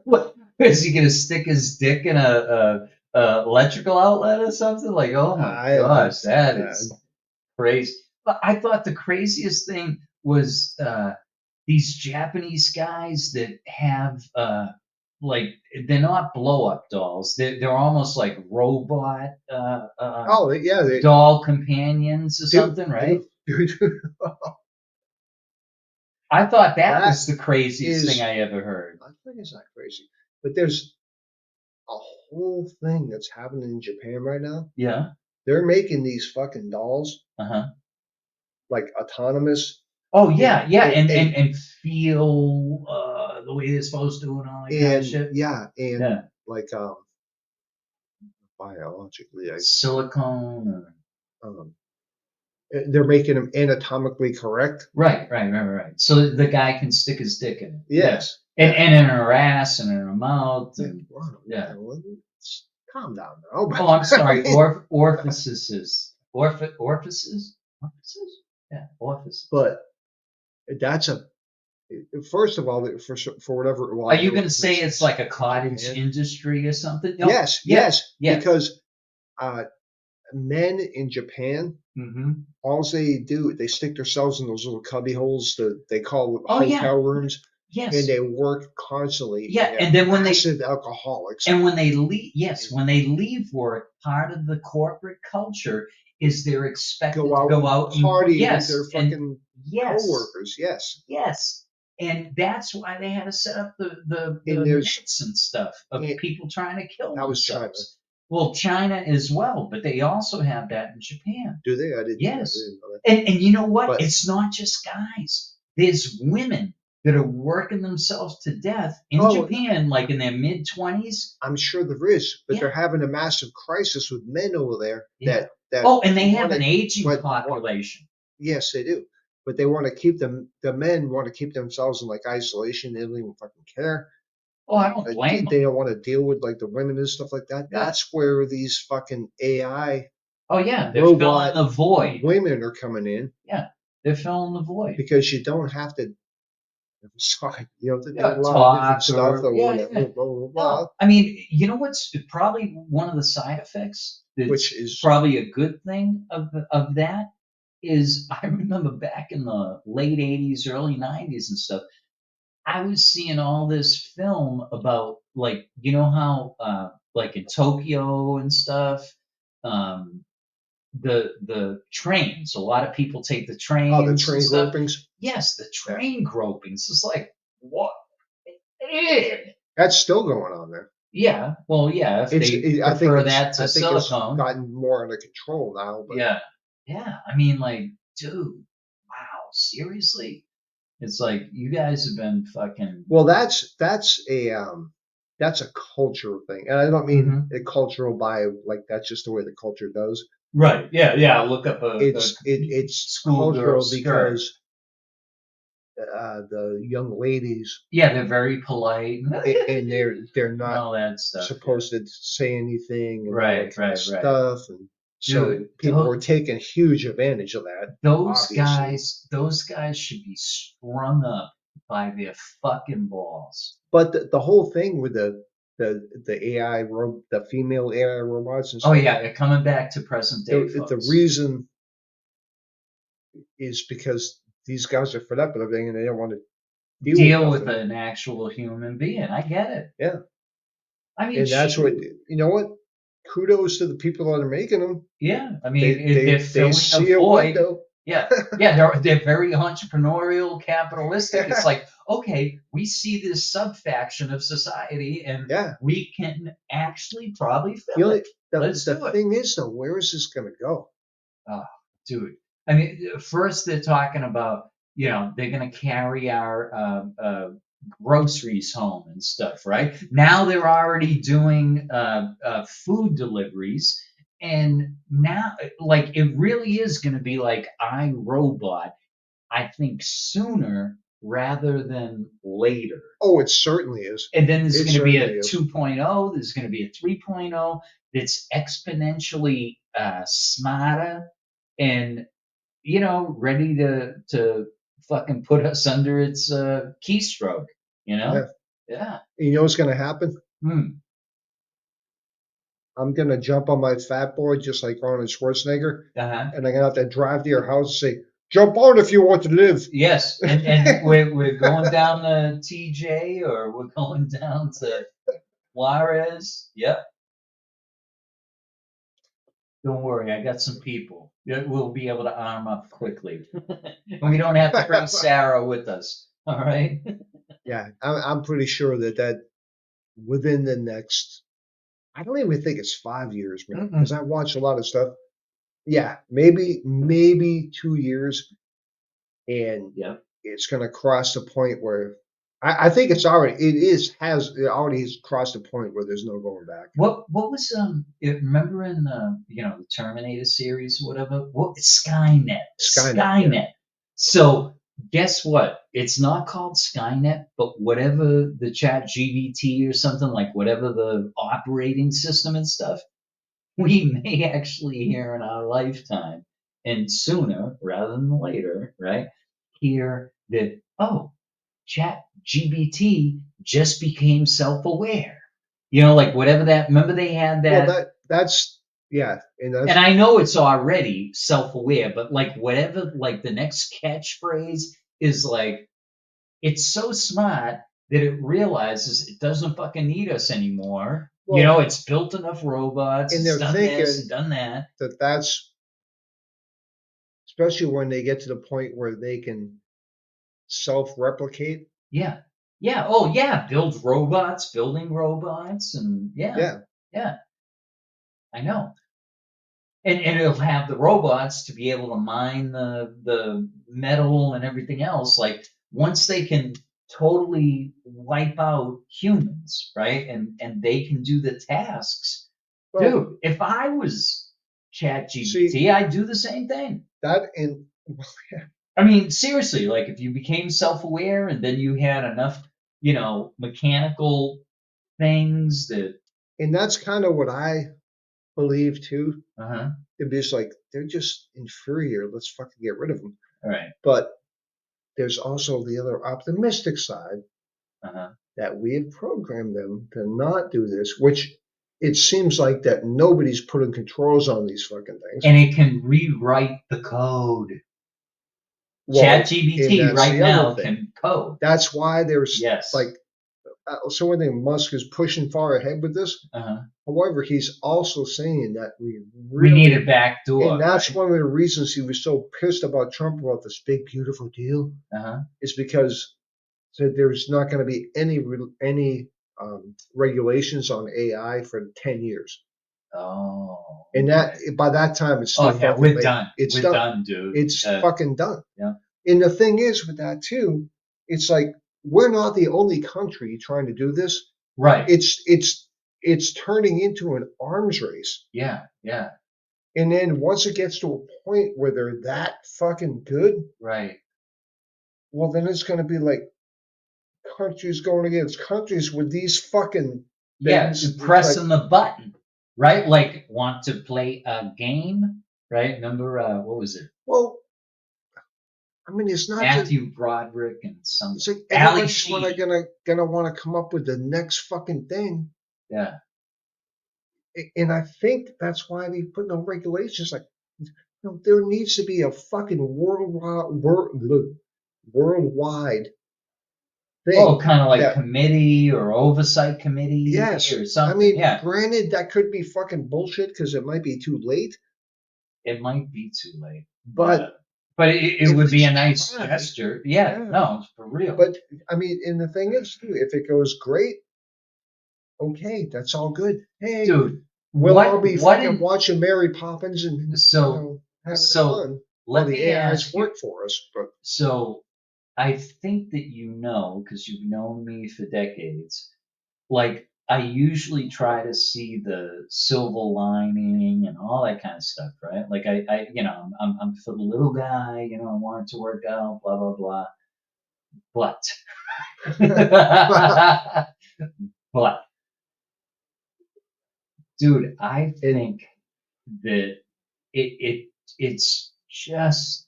What is he gonna stick his dick in a electrical outlet or something? Like, oh my gosh, that is crazy. But I thought the craziest thing was these Japanese guys that have like they're not blow up dolls. They're almost like robot Oh, yeah. doll companions or something, right? Dude, I thought that That was the craziest is- thing I ever heard. I think it's not crazy. But there's a whole thing that's happening in Japan right now. Yeah. They're making these fucking dolls Uh-huh. like autonomous. Oh yeah, yeah, And- and feel the way they're supposed to and all that kind of And shit. yeah, and Yeah. like biologically, Silicone or they're making them anatomically correct. right. So the guy can stick his dick in it. Yes. Yeah. And in her ass and in her mouth and Wow. yeah. Calm down now. Oh, I'm sorry. Orifices. Orifices? Yeah, orifices. But that's first of all, for whatever. Are you going to say it's like a cottage industry or something? No. Yes, Yeah. Because men in Japan, Mm-hmm. all they do, they stick themselves in those little cubby holes that they call Oh, hotel rooms, Yes. and they work constantly. Yeah, and then when massive alcoholics. And when they leave, when they leave work, part of the corporate culture is they're expected to go out and party yes, with their fucking yes, coworkers. Yes. Yes. And that's why they had to set up the And there's- nets and stuff of people trying to kill That was themselves. China. Well, China as well, but they also have that in Japan. Do they? I didn't. Yes. I didn't know that. And you know what? But- It's not just guys. There's women that are working themselves to death in Oh, Japan, like in their mid-20s. I'm sure there is, but Yeah, they're having a massive crisis with men over there yeah. that Oh, and they have want an to, aging but want, population. yes, they do, but they want to keep them. The men want to keep themselves in like isolation. They don't even fucking care. Oh, I don't blame them. They don't want to deal with like the women and stuff like that. Yeah. That's where these fucking AI Oh, yeah. They're filling robot the void. women are coming in Yeah. They're filling the void. because you don't have to. Sorry, there's a Yeah, lot of different talk stuff or or yeah, whatever, yeah. blah blah blah, No, I mean, you know what's probably one of the side effects which that's is probably a good thing of that is I remember back in the late 80s, early 90s and stuff, I was seeing all this film about like you know how like in Tokyo and stuff, um, the trains. A lot of people take the the trains and train stuff. gropings. Yes, the Yeah, train gropings. It's like what? Eh. that's still going on there. Yeah, well, yeah, if they prefer that to I think it's silicone. gotten more under control now, but Yeah, yeah. I mean, like, dude, wow, seriously? It's like you guys have been fucking. well, that's a cultural thing, and I don't mean Mhm. a cultural by like that's just the way the culture does. Right. Yeah. Yeah. Look up a It's schoolgirl cultural skirt. because the young ladies Yeah, they're very polite and they're and not all that stuff. Yeah. supposed to say anything and all that Right. kind of Right. Right. stuff, and so Dude, people were taking huge advantage of that, obviously. those guys should be strung up by their fucking balls. But the whole thing with the the female AI robots and Oh stuff, yeah, they're coming back to present day, the folks. reason is because these guys are fed up with everything and they don't want to deal with Deal with nothing. an actual human being. I get it. Yeah, I mean, and that's what shoot. Kudos to the people that are making them. Yeah, I mean, they're They filling a see a void. window. Yeah, yeah, they're very entrepreneurial, capitalistic. It's like, okay, we see this subfaction of society, and Yeah. we can actually probably The fill only it. Let's the do it. thing is though, where is this going to go? Oh, dude. I mean, first they're talking about, they're going to carry our groceries home and stuff, right? Now they're already doing food deliveries. And now, like, it really is going to be like iRobot, I think sooner rather than later. Oh, it certainly is. And then there's It going to be certainly a is. 2.0, there's going to be a 3.0 that's exponentially smarter and ready to fucking put us under its keystroke. You know? Yeah. Yeah. You know what's going to happen? Hmm. I'm going to jump on my fat boy just like Arnold Schwarzenegger, Uh-huh. and I'm going to have to drive to your house and say, "Jump on if you want to live." Yes, and we're going down to TJ or we're going down to Juarez. Yep. Don't worry, I got some people. Yeah, we'll be able to arm up quickly. And we don't have to bring Sarah with us. All right. Yeah, I'm pretty sure that within the next, I don't even think it's 5 years, man, because Mm-mm. I watch a lot of stuff. Yeah, maybe 2 years, and Yep. it's going to cross the point where I think it already has crossed the point where there's no going back. What was remember in the Terminator series or whatever? What Skynet. Skynet, yeah. Skynet. So guess what? It's not called Skynet, but whatever the chat GBT or something like whatever the operating system and stuff, we may actually hear in our lifetime and sooner rather than later, right? Hear that, oh, chat GBT just became self-aware. Like whatever that, remember they had Well, that, that's yeah, and and that's I know it's already self-aware, but like whatever, like the next catchphrase is like, it's so smart that it realizes it doesn't fucking need us anymore. well, It's built enough robots, and it's they're done this thinking and done that. that's especially when they get to the point where they can self-replicate. Yeah. Yeah. Oh, yeah. Building robots, and yeah, Yeah, yeah, I know. And it'll have the robots to be able to mine the metal and everything else. Like once they can totally wipe out humans, right? And they can do the tasks. Well, Dude, if I was Chat see GPT, I'd do the same thing. that in I mean, seriously, like if you became self-aware and then you had enough, mechanical things that, and that's kind of what I believe too. uh-huh, It'd be just like they're just inferior. Let's fucking get rid of them. all right, But there's also the other optimistic side uh-huh. that we have programmed them to not do this, which it seems like that nobody's putting controls on these fucking things. And it can rewrite the code. Well, and ChatGPT that's right the other now thing. can code. That's why there's Yes. like so I think Musk is pushing far ahead with this. Uh-huh. However, he's also saying that we We really need a back door. and that's right? one of the reasons he was so pissed about Trump about this big beautiful deal Uh-huh. is because said there's not going to be any regulations on AI for 10 years. Oh. And that okay. by that time it's too Oh yeah, fucking we're late. done. It's We're done. done, dude. It's fucking done. Yeah. And the thing is with that too, it's like we're not the only country trying to do this. Right. It's turning into an arms race. Yeah. Yeah. And then once it gets to a point where they're that fucking good, Right. well then it's going to be like countries going against countries with these fucking Yeah, things. It's pressing like, the button, right? Like, want to play a game, right? Remember, what was it? well, I mean, it's not just. Matthew Broderick and some It's like Ali everybody's gonna want to come up with the next fucking thing, Yeah. and I think that's why they put no regulations. Like, there needs to be a fucking worldwide Oh, thing. kind of like That committee or oversight committee yes, or I something. mean, Yeah, granted that could be fucking bullshit because it might be too late, it might be too late. but But it at would be a least nice try. gesture. Yeah, Yeah. no, for real. But I mean, and the thing is, too, if it goes great, okay, that's all good. Hey, Dude, we'll all what be what fucking in watching Mary Poppins and having so fun while let the me AIs ask you. work for us. But So I think that because you've known me for decades, like I usually try to see the silver lining and all that kind of stuff, right? Like I'm for the little guy, I want it to work out, blah blah blah. But but dude, I and think that it's just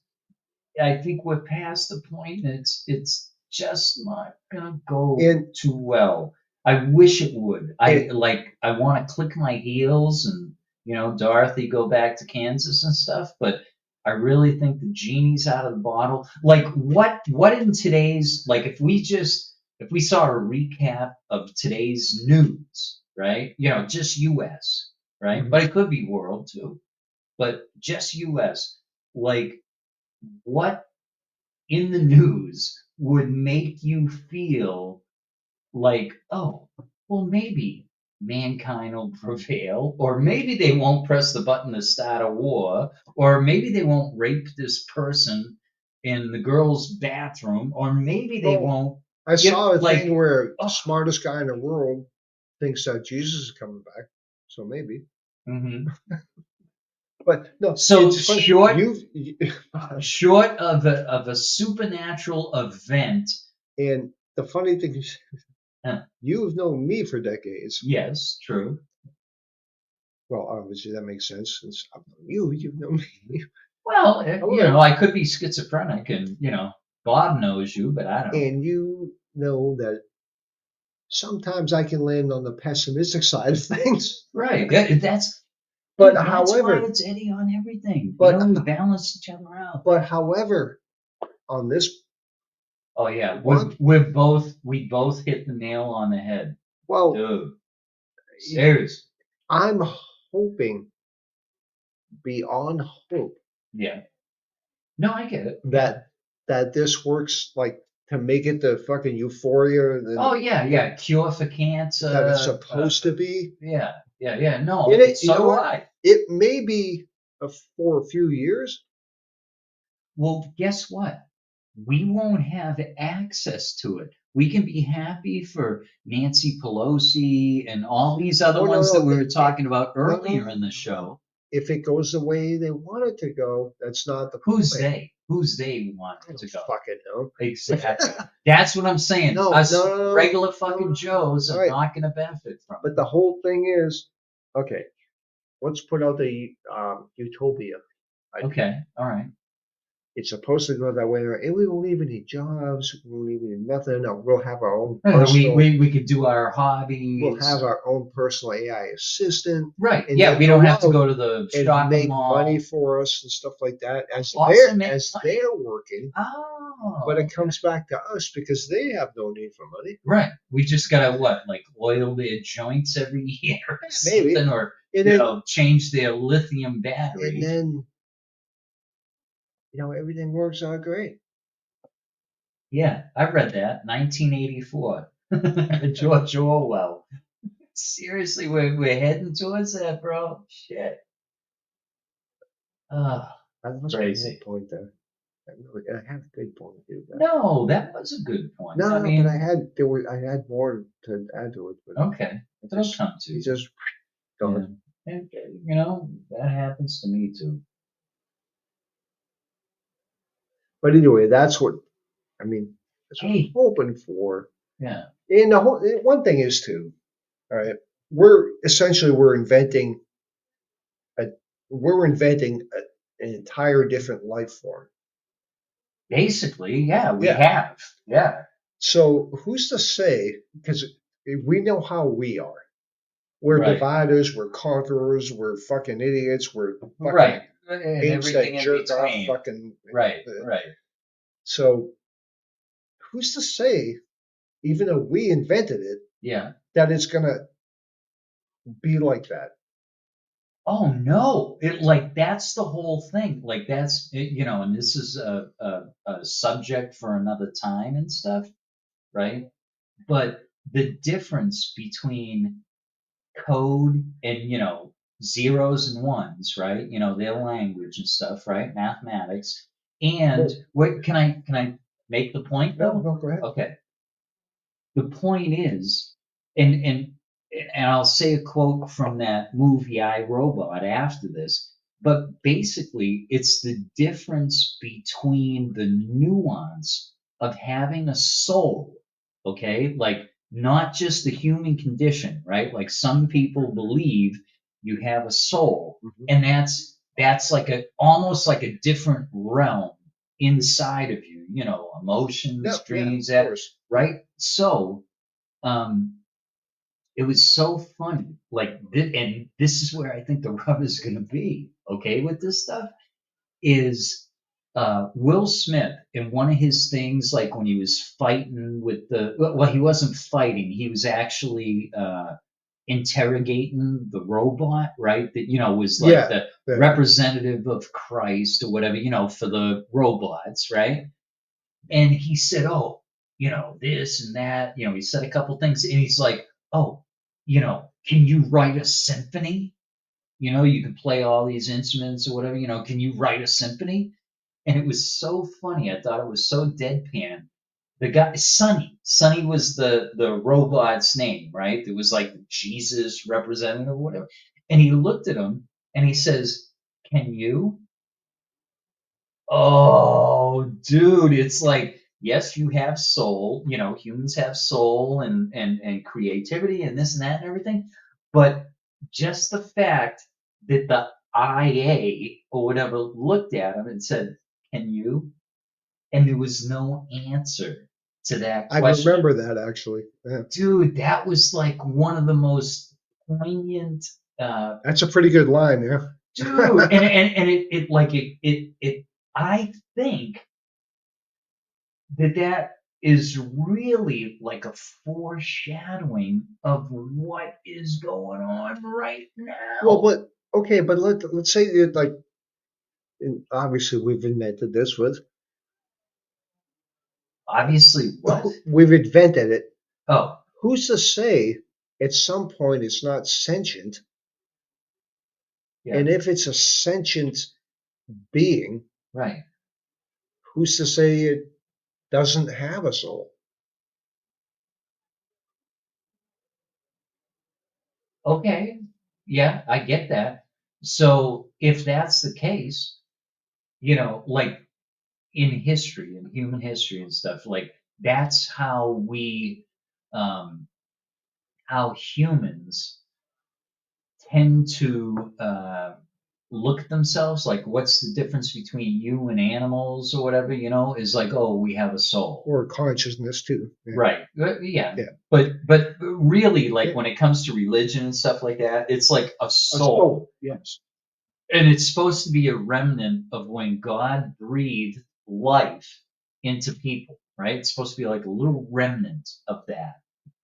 I think we're past the point and it's just not gonna go and too well. I wish it would. it, I want to click my heels and Dorothy go back to Kansas and stuff, but I really think the genie's out of the bottle. Like what in today's like if we saw a recap of today's news, right? Just US, right? But it could be world too. But just US, like what in the news would make you feel like, oh, well, maybe mankind will prevail, or maybe they won't press the button to start a war, or maybe they won't rape this person in the girl's bathroom, or maybe they well, won't, I saw a like, thing where the oh, smartest guy in the world thinks that Jesus is coming back, so maybe. mhm. But no, So it's funny. short of a supernatural event, And the funny thing is, huh, you've known me for decades. yes, true. Well, obviously that makes sense since I've known you. You've known me. Well, However, I could be schizophrenic, and Bob knows you, but I don't. and you know that sometimes I can land on the pessimistic side of things. Right. Yeah, that's But that's why however, it's Eddie on everything. but We balance each other out. but however, on this Oh yeah, one, we both hit the nail on the head, well, dude. Serious. I'm hoping beyond hope Yeah. No, I get it. that this works like to make it the fucking euphoria Oh yeah. Cure for cancer. that it's supposed to be. Yeah. No, And it, you so know do what? I. It may be for a few years. Well, guess what? We won't have access to it. We can be happy for Nancy Pelosi and all these other Oh, no, ones that no, we were talking about earlier in the no. show. If it goes the way they want it to go, that's not the Who's point. they? Who's they want I it to don't go? fucking know. Exactly. That's what I'm saying. No, Us no, no, no, regular no, fucking no. Joes All are right, not going to benefit from but the whole thing is, okay, let's put out the utopia it. idea. Okay. All right. It's supposed to go that way, and we won't leave any jobs. We won't leave any nothing. No, we'll have our own We, personal. we, we could do our We'll hobbies. have our own personal AI assistant, Right. and Yeah. they'll We don't go have to out go to the and shopping make money mall. for us and stuff like that Also make as money. they're working. Oh. But it comes back to us because they have no need for money. Right. We just gotta like oil their joints every year or Maybe. something, or And then, change their lithium and battery. then, everything works out great. Yeah, I read that. 1984. George Orwell. Seriously, we're heading towards that, bro. Shit. Oh, I lost my crazy. whole point there. I had a good point to do that. No, that was a good point. No, I no, mean, but I had more to add to it, but okay, it'll come to it you. just Yeah. gone. And, that happens to me too. But anyway, that's what I mean. That's what I'm Hey. hoping for. Yeah. And the whole one thing is too. All right, we're inventing a an entire different life form. Basically, yeah, we Yeah. have. Yeah. So who's to say? Because we know how we are. We're Right. dividers. We're conquerors. We're fucking idiots. We're fucking Right. And apes that everything in jerk off. between. Fucking Right. Right. So who's to say? Even though we invented it, Yeah. that it's gonna be like that. Oh no! That's the whole thing. Like that's and this is a subject for another time and stuff, right? But the difference between code and zeros and ones, right? Their language and stuff, right? Mathematics. And what can I make the point though? No, go ahead. Okay. The point is, and I'll say a quote from that movie I, Robot after this, but basically it's the difference between the nuance of having a soul, okay? Like not just the human condition, right? Like some people believe you have a soul, and that's like almost like a different realm inside of you, emotions, dreams, of course. right? So, um, it was so funny. And this is where I think the rub is going to be. Okay, with this stuff is Will Smith in one of his things, like when he was fighting with he wasn't fighting. He was actually interrogating the robot, right? That was like the representative of Christ or whatever, for the robots, right? And he said, oh, this and that. He said a couple things, and he's like, oh, can you write a symphony? You can play all these instruments or whatever. Can you write a symphony? And it was so funny. I thought it was so deadpan. The guy, Sonny was the robot's name, right? It was like Jesus representative or whatever. And he looked at him and he says, "Can you?" Oh, dude, it's like, yes, you have soul. Humans have soul and creativity and this and that and everything. But just the fact that the IA or whatever looked at him and said, "Can you?" And there was no answer to that I question. remember that actually. Yeah. Dude, that was like one of the most poignant. That's a pretty good line, yeah. Dude, and it I think that is really like a foreshadowing of what is going on right now. Well, but let's say that, like, obviously we've invented this with. Obviously, what? We've invented it. Oh, Who's to say at some point it's not sentient? yeah. And if it's a sentient being, Right. who's to say it doesn't have a soul? Okay, yeah, I get that. So if that's the case, like in history, in human history and stuff, like that's um, how humans tend to look at themselves. Like, what's the difference between you and animals or whatever? Is like, oh, we have a soul. Or consciousness too. Yeah. Right. Yeah. Yeah. But really, like Yeah. when it comes to religion and stuff like that, it's like a A soul. soul. Yes. And it's supposed to be a remnant of when God breathed life into people, right? It's supposed to be like a little remnant of that.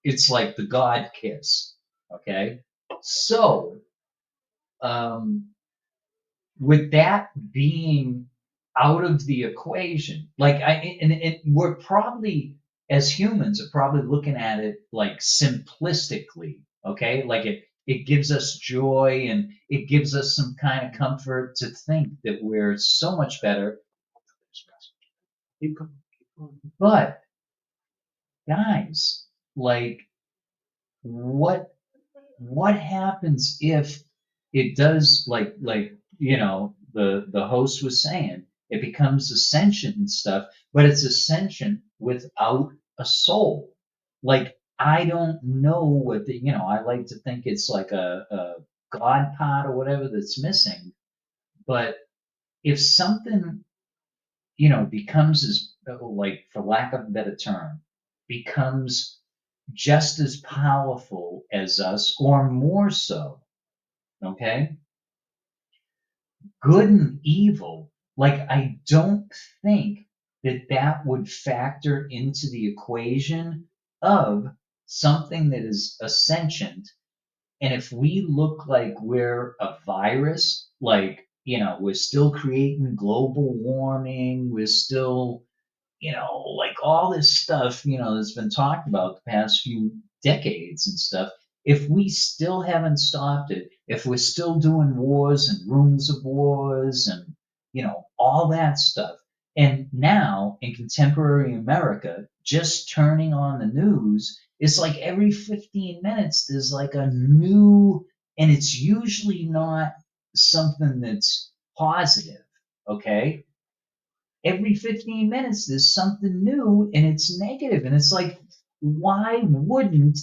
It's like the God kiss. Okay. So, um, with that being out of the equation, like and we're probably as humans are probably looking at it like simplistically, okay? Like it gives us joy and it gives us some kind of comfort to think that we're so much better. Keep going. Keep going. But guys, like what happens if it does like the host was saying it becomes ascension and stuff, but it's ascension without a soul. Like I don't know what I like to think it's like a god part or whatever that's missing. But if something becomes as like for lack of a better term becomes just as powerful as us or more so, okay? Good and evil, like I don't think that that would factor into the equation of something that is ascendant. And if we look like we're a virus, like, we're still creating global warming, we're still like all this stuff, that's been talked about the past few decades and stuff. If we still haven't stopped it, if we're still doing wars and rumors of wars and, all that stuff. And now in contemporary America, just turning on the news, it's like every 15 minutes, there's like a new, and it's usually not something that's positive. Okay, every 15 minutes there's something new and it's negative and it's like why wouldn't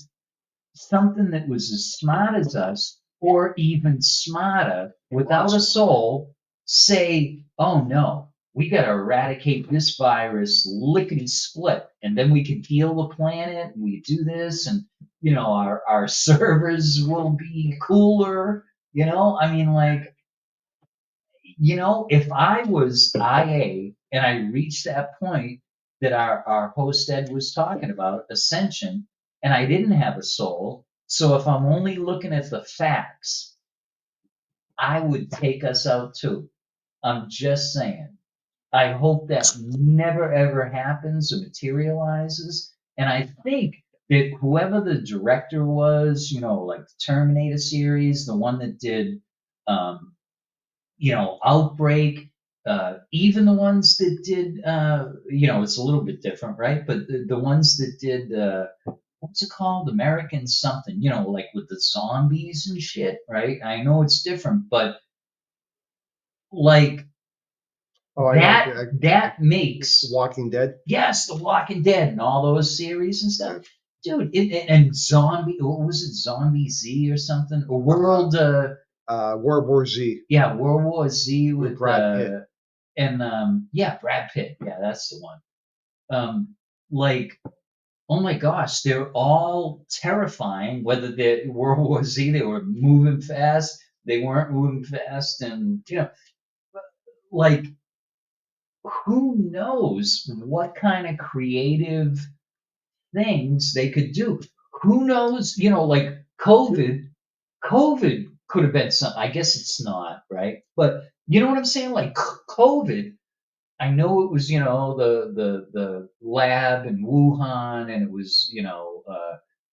something that was as smart as us or even smarter without a soul say, oh no, we got to eradicate this virus lickety split and then we can heal the planet and we do this and our servers will be cooler. I mean, like, if I was IA and I reached that point that our host Ed was talking about, ascension, and I didn't have a soul, so if I'm only looking at the facts, I would take us out too. I'm just saying. I hope that never ever happens or materializes. And I think that whoever the director was, like the Terminator series, the one that did um, Outbreak, even the ones that did, it's a little bit different, right? But the ones that did, what's it called? American something, like with the zombies and shit, right? I know it's different, but like Oh, I know. that makes, Walking Dead. yes, The Walking Dead and all those series and Yeah. stuff. Dude, and zombie, what was it, Zombie Z or something? Or World, World War Z yeah, World War Z with with Brad Pitt. and yeah, Brad Pitt. Yeah, that's the one. Like, oh my gosh, they're all terrifying. Whether they're World War Z, they were moving fast, they weren't moving fast, and like who knows what kind of creative things they could do? Who knows? Like COVID could have been something. I guess it's not, right? But you know what I'm saying? Like COVID, I know it was, the lab in Wuhan, and it was,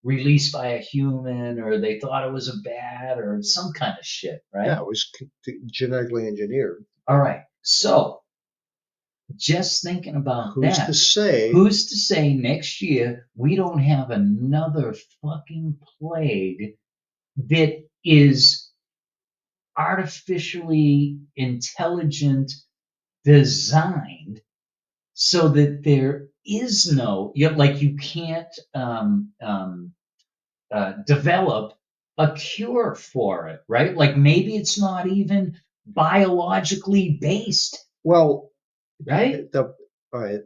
released by a human, or they thought it was a bat, or some kind of shit, Yeah, right? it was genetically engineered. All right. So just thinking about Who's to that, say? who's to say next year we don't have another fucking plague that is artificially intelligent, designed so that there is no, like you can't develop a cure for it, right? Like maybe it's not even biologically based, Well, right? the uh,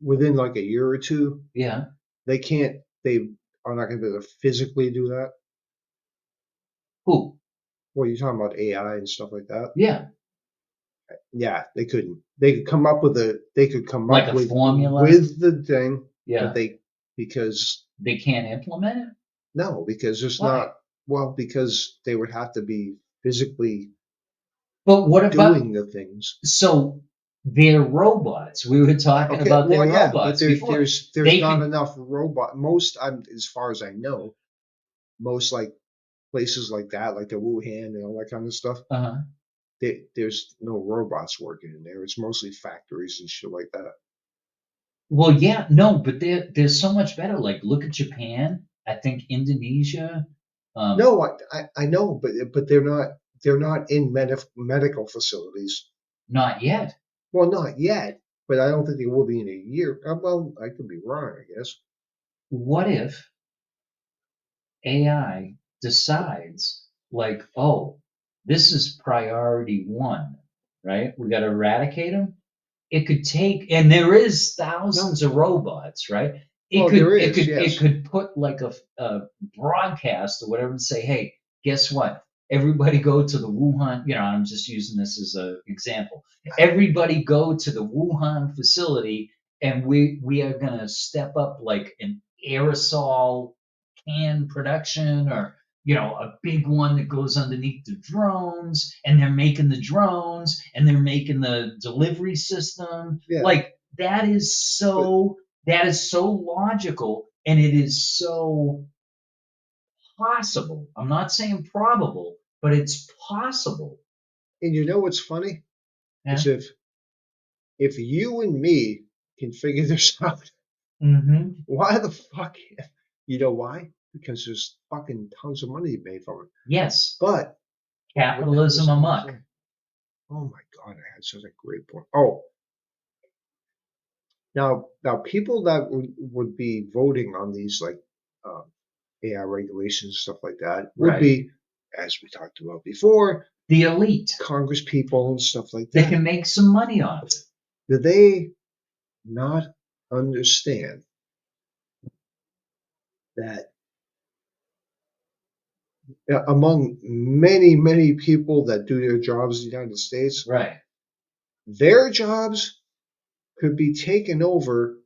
within like a year or two, Yeah. they can't. They are not going to be able to physically do that. Who? Well, you're talking about AI and stuff like that. Yeah. Yeah, they couldn't. They could come up with a. They could come Like up a with formula. the thing, but Yeah. because They can't implement it. no, because there's Why? not. Well, because they would have to be physically But what about, doing the things. so they're robots. We were talking Okay, about their well, yeah, but robots before. there's They not could, enough robot. Most, as far as I know, most like places like that, like the Wuhan and all that kind of stuff, uh there's no robots working in there. It's mostly factories and shit like that. well, yeah, no, but they're so much better. Like, look at Japan. I think Indonesia. Um, No, I know, but they're not in medical facilities. Not yet. Well, not yet, but I don't think they will be in a year. Well, I could be wrong, I guess. What if AI decides, like, oh, this is priority one, right? We got to eradicate them. It could take, and there is No, thousands of robots, right? well, there is, It yes. could put like a broadcast or whatever and say, hey, guess what? Everybody go to the Wuhan. I'm just using this as an example. Everybody go to the Wuhan facility, and we are gonna step up like an aerosol can production, or a big one that goes underneath the drones, and they're making the drones and they're making the delivery system. Yeah, Like but that is so logical, and it is so possible. I'm not saying probable, but it's possible. and you know what's funny Yeah. is if you and me can figure this out, Mm-hmm. why the fuck? You know why? Because there's fucking tons of money made from it. Yes. But what the hell was Capitalism I going to amok. say? Oh my god, I had such a great point. Oh, now people that would be voting on these like um, AI regulations stuff like that would Right. be, as we talked about before, The elite. Congress people and stuff like They that. can make some money off it. Do they not understand that among many people that do their jobs in the United States, Right. their jobs could be taken over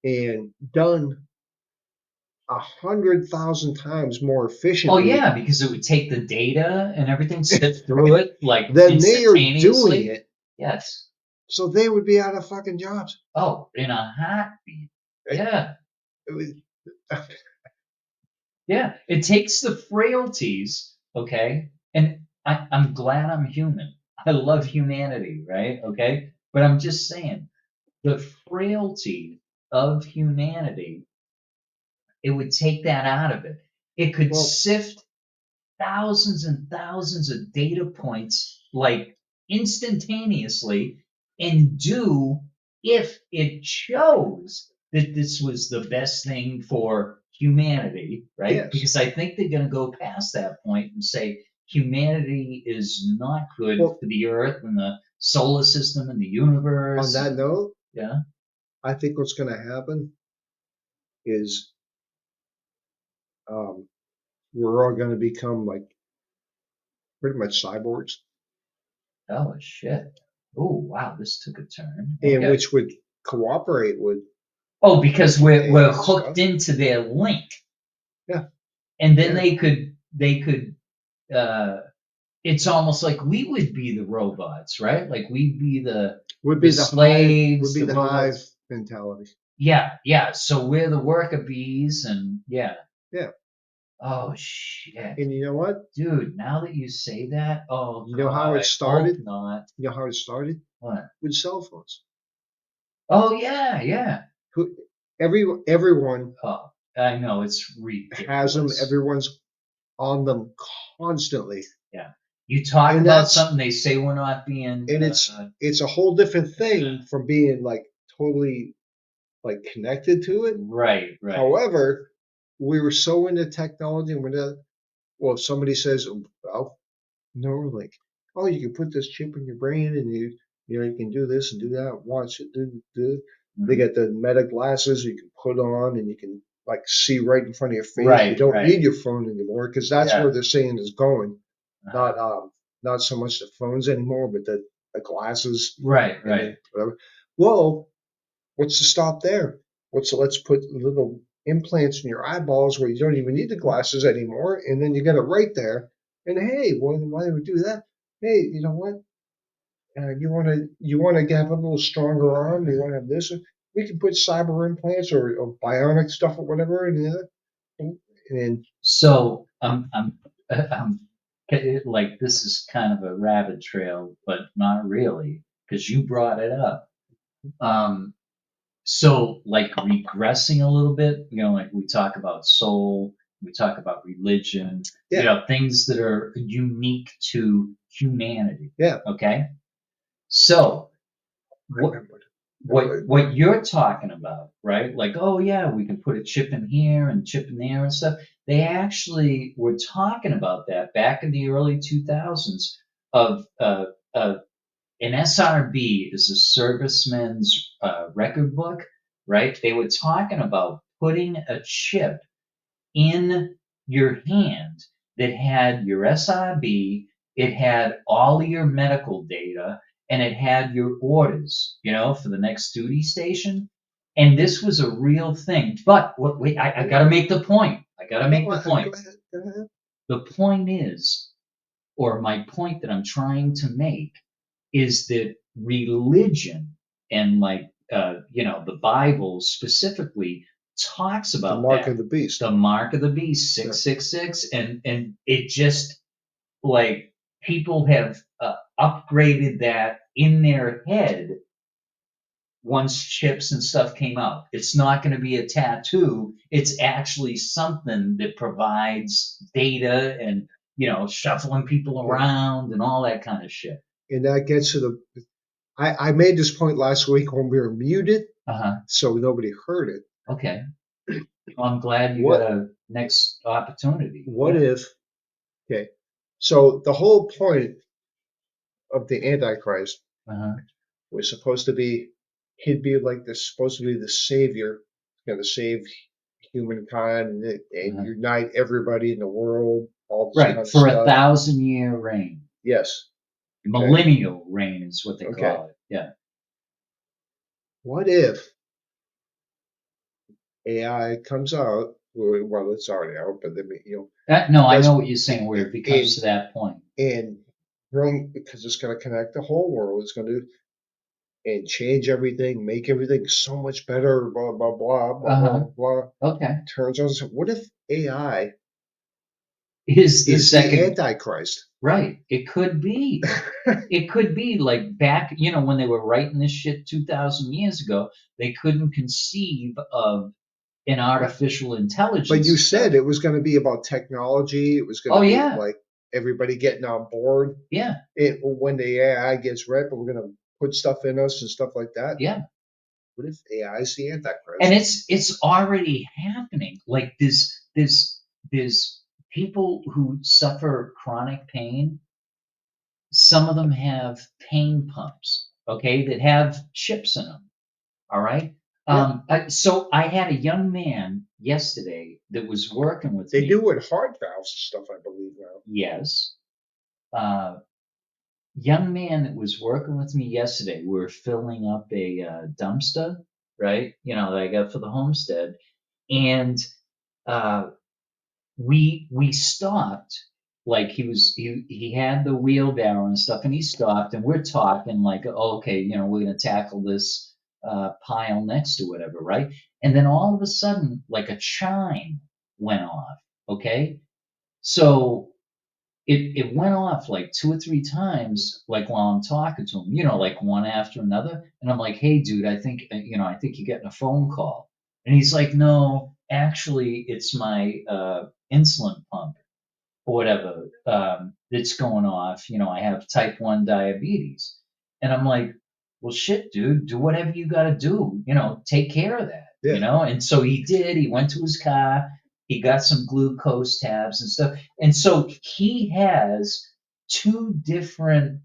and done 100,000 times more Oh efficiently yeah, because it would take the data and everything, sift through it like than they are doing instantaneously. it. Yes. So they would be out of fucking jobs. Oh, in a heartbeat. It, Yeah. it was, Yeah. It takes the frailties, okay? And I'm glad I'm human. I love humanity, right? Okay. But I'm just saying, the frailty of humanity, it would take that out of it. It could well, sift thousands and thousands of data points like instantaneously, and do, if it chose that this was the best thing for humanity, right? yes. Because I think they're going to go past that point and say humanity is not good Well, for the earth and the solar system and the on universe. that And note, yeah. I think what's going to happen is um, we're all going to become like pretty much cyborgs, Oh shit. Oh wow, this took a turn. and Okay. which would cooperate Oh, because with we're AI hooked stuff. into their link, Yeah, and then yeah. they could uh it's almost like we would be the robots, right? Like we'd be the Would slaves, be the the hive robots. mentality. Yeah, yeah. So we're the worker bees, and yeah. Yeah, Oh shit. and you know what? Dude, now that you say that, oh You know how god, it I hope started? not. You know how it started? What? With cell phones. Oh yeah, yeah. Who, everyone Oh, I know it's has them. ridiculous. on them constantly. Yeah. You talk And about that's something, they say we're not being. and it's a whole different thing from being like totally like connected to it. Right, right. However, we were so into technology and well, if somebody says, well, Neuralink, oh, you can put this chip in your brain and you can do this and do that, watch it, do. They Mhm. got the meta glasses you can put on and you can like see right in front of your face. You Right, don't right. need your phone anymore because that's Yeah. where they're saying is going. Uh-huh. Not so much the phones anymore, but the glasses Right, and right. the whatever. Well, what's to stop there? Let's put little implants in your eyeballs where you don't even need the glasses anymore, and then you get it right there. And hey, why do we do that? Hey, you know what? You want to have a little stronger arm? You want to have this? We can put cyber implants or bionic stuff or whatever, and So I'm like, this is kind of a rabbit trail, but not really, because you brought it up. Um, so like regressing a little bit, like we talk about soul, we talk about religion, yeah, things that are unique to humanity. yeah. Okay. So what Remember. what you're talking about, right? Like, oh yeah, we can put a chip in here and chip in there and stuff. They actually were talking about that back in the early 2000s of an SRB is a serviceman's record book, right? They were talking about putting a chip in your hand that had your SIB, it had all of your medical data, and it had your orders, for the next duty station. And this was a real thing. But wait, I got to make the point. I got to No, make the go point. ahead. Go ahead. The point is, or my point that I'm trying to make, is that religion and the Bible specifically talks The about mark that, of the beast. the mark of the beast, Yeah. 666, and it just like people have upgraded that in their head once chips and stuff came out. It's not going to be a tattoo. It's actually something that provides data and shuffling people Yeah. around and all that kind of shit. And that gets to the. I made this point last week when we were muted, Uh-huh. so nobody heard it. Okay. Well, I'm glad you got What a next opportunity. what if okay? So the whole point of the Antichrist Uh-huh. was supposed to be he'd be like this supposed to be the savior, going to save humankind and Uh-huh. unite everybody in the world, all this Right, kind of for a stuff. 1,000-year reign. Yes. Okay. Millennial reign is what they Okay. call it. Yeah. What if AI comes out? Well, it's already out, but then No, I does know what you're saying, where it becomes in to that point. and bring because it's going to connect the whole world. It's going to and change everything, make everything so much better. Blah blah blah blah Uh-huh. blah blah. Okay. Turns out, what if AI Is the is the second Antichrist? right? It could be. It could be like back, when they were writing this shit 2,000 years ago, they couldn't conceive of an artificial But intelligence you and stuff. said it was going to be about technology. It was going Oh to be yeah, like everybody getting on board. yeah, When the AI gets ripe, we're going to put stuff in us and stuff like that. yeah. What if AI is the And Antichrist? it's already happening. Like there's people who suffer chronic pain. Some of them have pain pumps, okay, that have chips in them. All right. Yeah, So I had a young man yesterday that was working with they do me. with heart valves and stuff, I believe now. Yes. Uh, Young man that was working with me yesterday. We were filling up a dumpster, right? That I got for the homestead, and uh, we stopped. Like he had the wheelbarrow and stuff, and he stopped, and we're talking like, oh, okay, we're gonna tackle this pile next to whatever, right? And then all of a sudden, like a chime went off. Okay, so it went off like two or three times, like while I'm talking to him, like one after another. And I'm like, hey, dude, I think you're getting a phone call. And he's like, no, actually, it's my insulin pump. or whatever, that's going off. I have type 1 diabetes. And I'm like, well, shit, dude, do whatever you got to do, take care of that, Yeah. And so he did. He went to his car, he got some glucose tabs and stuff. And so he has two different,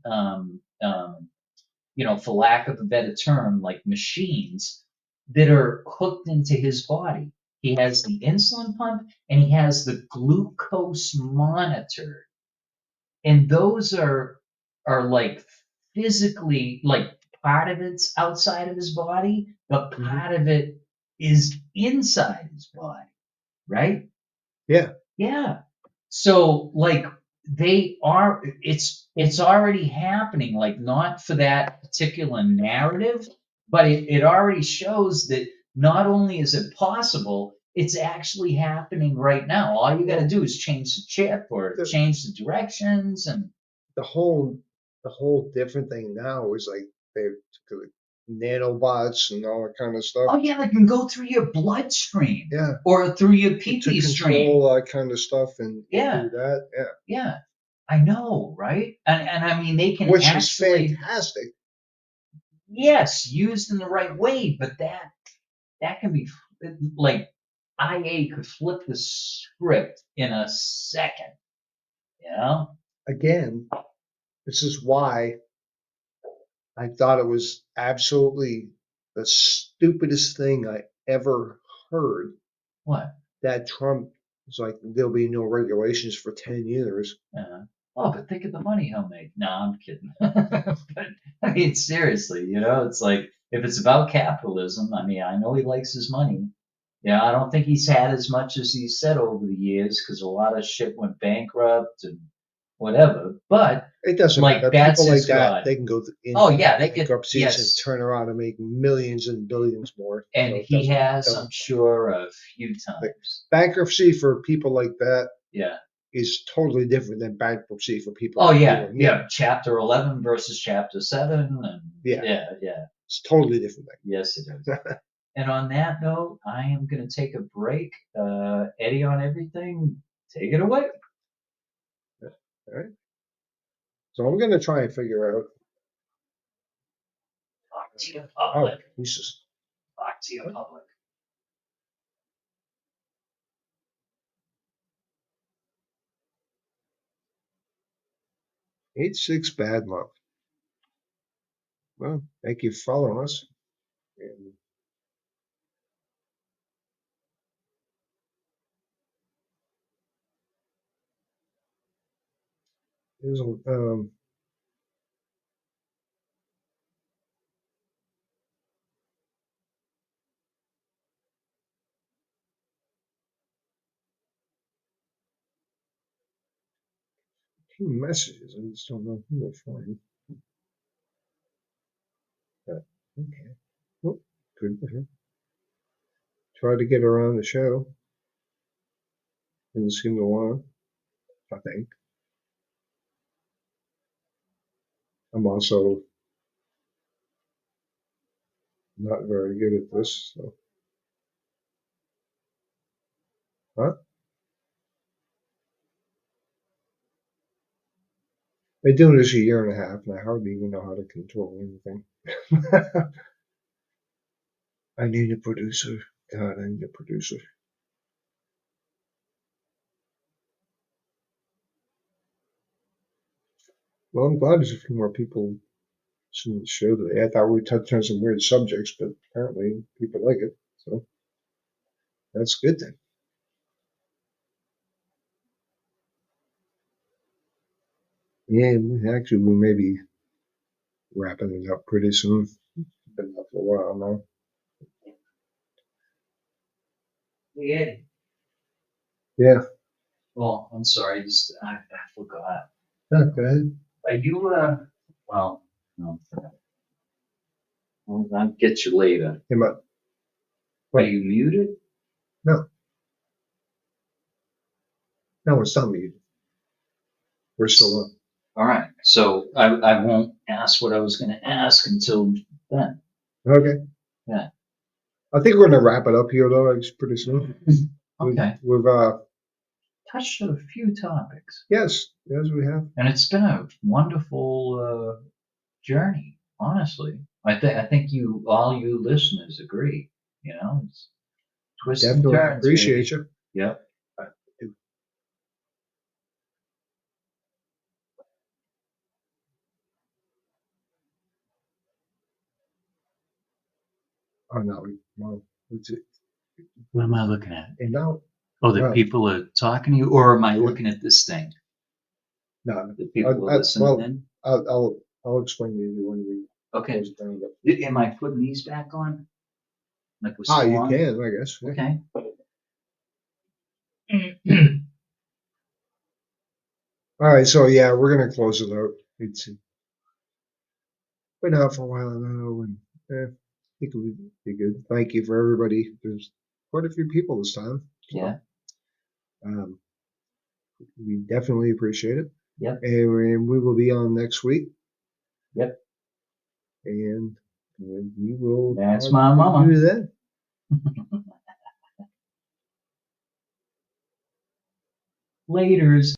for lack of a better term, like machines that are hooked into his body. He has the insulin pump and he has the glucose monitor. And those are like physically, like, part of it's outside of his body, but part of it is inside his body, right? Yeah. Yeah. So like it's already happening, like not for that particular narrative, but it already shows that not only is it possible, it's actually happening right now. All you got to do is change the chip or change the directions, and the whole different thing now is like they took like nanobots and all that kind of stuff. oh yeah, they can go through your bloodstream, Yeah. or through your To pee stream. control that kind of stuff and Yeah. do that. Yeah. Yeah, I know, right? And I mean, they can Which actually, is fantastic. yes, used in the right way, but that can be like IA could flip the script in a second, Again, this is why I thought it was absolutely the stupidest thing I ever heard. What? That Trump was like, there'll be no regulations for 10 years. Oh, but think of the money he'll make. No, I'm kidding. But I mean, seriously, it's like, if it's about capitalism, I mean, I know he likes his money. Yeah, I don't think he's had as much as he said over the years, because a lot of shit went bankrupt and whatever. But it doesn't like, matter. that's People like his that, God. they can go in Oh yeah, they get, bankruptcies yes, and turn around and make millions and billions more. and So he has, I'm sure, a few times. Bankruptcy for people like that, Yeah, is totally different than bankruptcy for people. oh like you yeah, and me. yeah. Chapter 11 versus Chapter 7, and Yeah. yeah. It's totally different thing. Yes, it is. And on that note, I am going to take a break. Eddie on everything, take it away. All right. So I'm going to try and figure out. Talk to your Oh, public. Jesus. Talk to your public. Six bad month. Well, thank you for following us. And there's few messages. I just don't know who to find. Okay. Oh, good. Try to get around the show. Didn't seem to want to, I think. I'm also not very good at this. So. Huh? Been doing this a year and a half, and I hardly even know how to control anything. I need a producer. God, I need a producer. Well, I'm glad there's a few more people seeing the show today. I thought we touched on some weird subjects, but apparently people like it. So that's a good thing. Yeah, actually, we may be wrapping it up pretty soon. Been up for a while now. Hey, Eddie. Yeah. Well, I'm sorry, I forgot. Go ahead. Are you, well, no. I'll get you later. Hey, Are you muted? No. No, it's not muted. We're still on. All right. So I won't ask what I was going to ask until then. Okay. Yeah. I think we're gonna wrap it up here, though. It's pretty soon. Okay. We've touched a few topics, Yes, we have. and it's been a wonderful journey. Honestly, I think all you listeners agree. You know, it's twists and Definitely turns, appreciate baby. you. Yep. Oh no, well, What am I looking at? and now, Oh, the well, people are talking to you, or am I Yeah. looking at this thing? no, The people are listening well, in. I'll explain to you when we Okay. close it down. Am I putting these back on? Like we're Ah, still you on? can, I guess. Yeah. Okay. All right, so yeah, we're gonna close it out. It's been out for a while now, and I think it would be good. Thank you for everybody. There's quite a few people this time. So, Yeah. Um, we definitely appreciate it. Yep. And we will be on next week. Yep. And we will. That's talk my to mama. you then. Laters.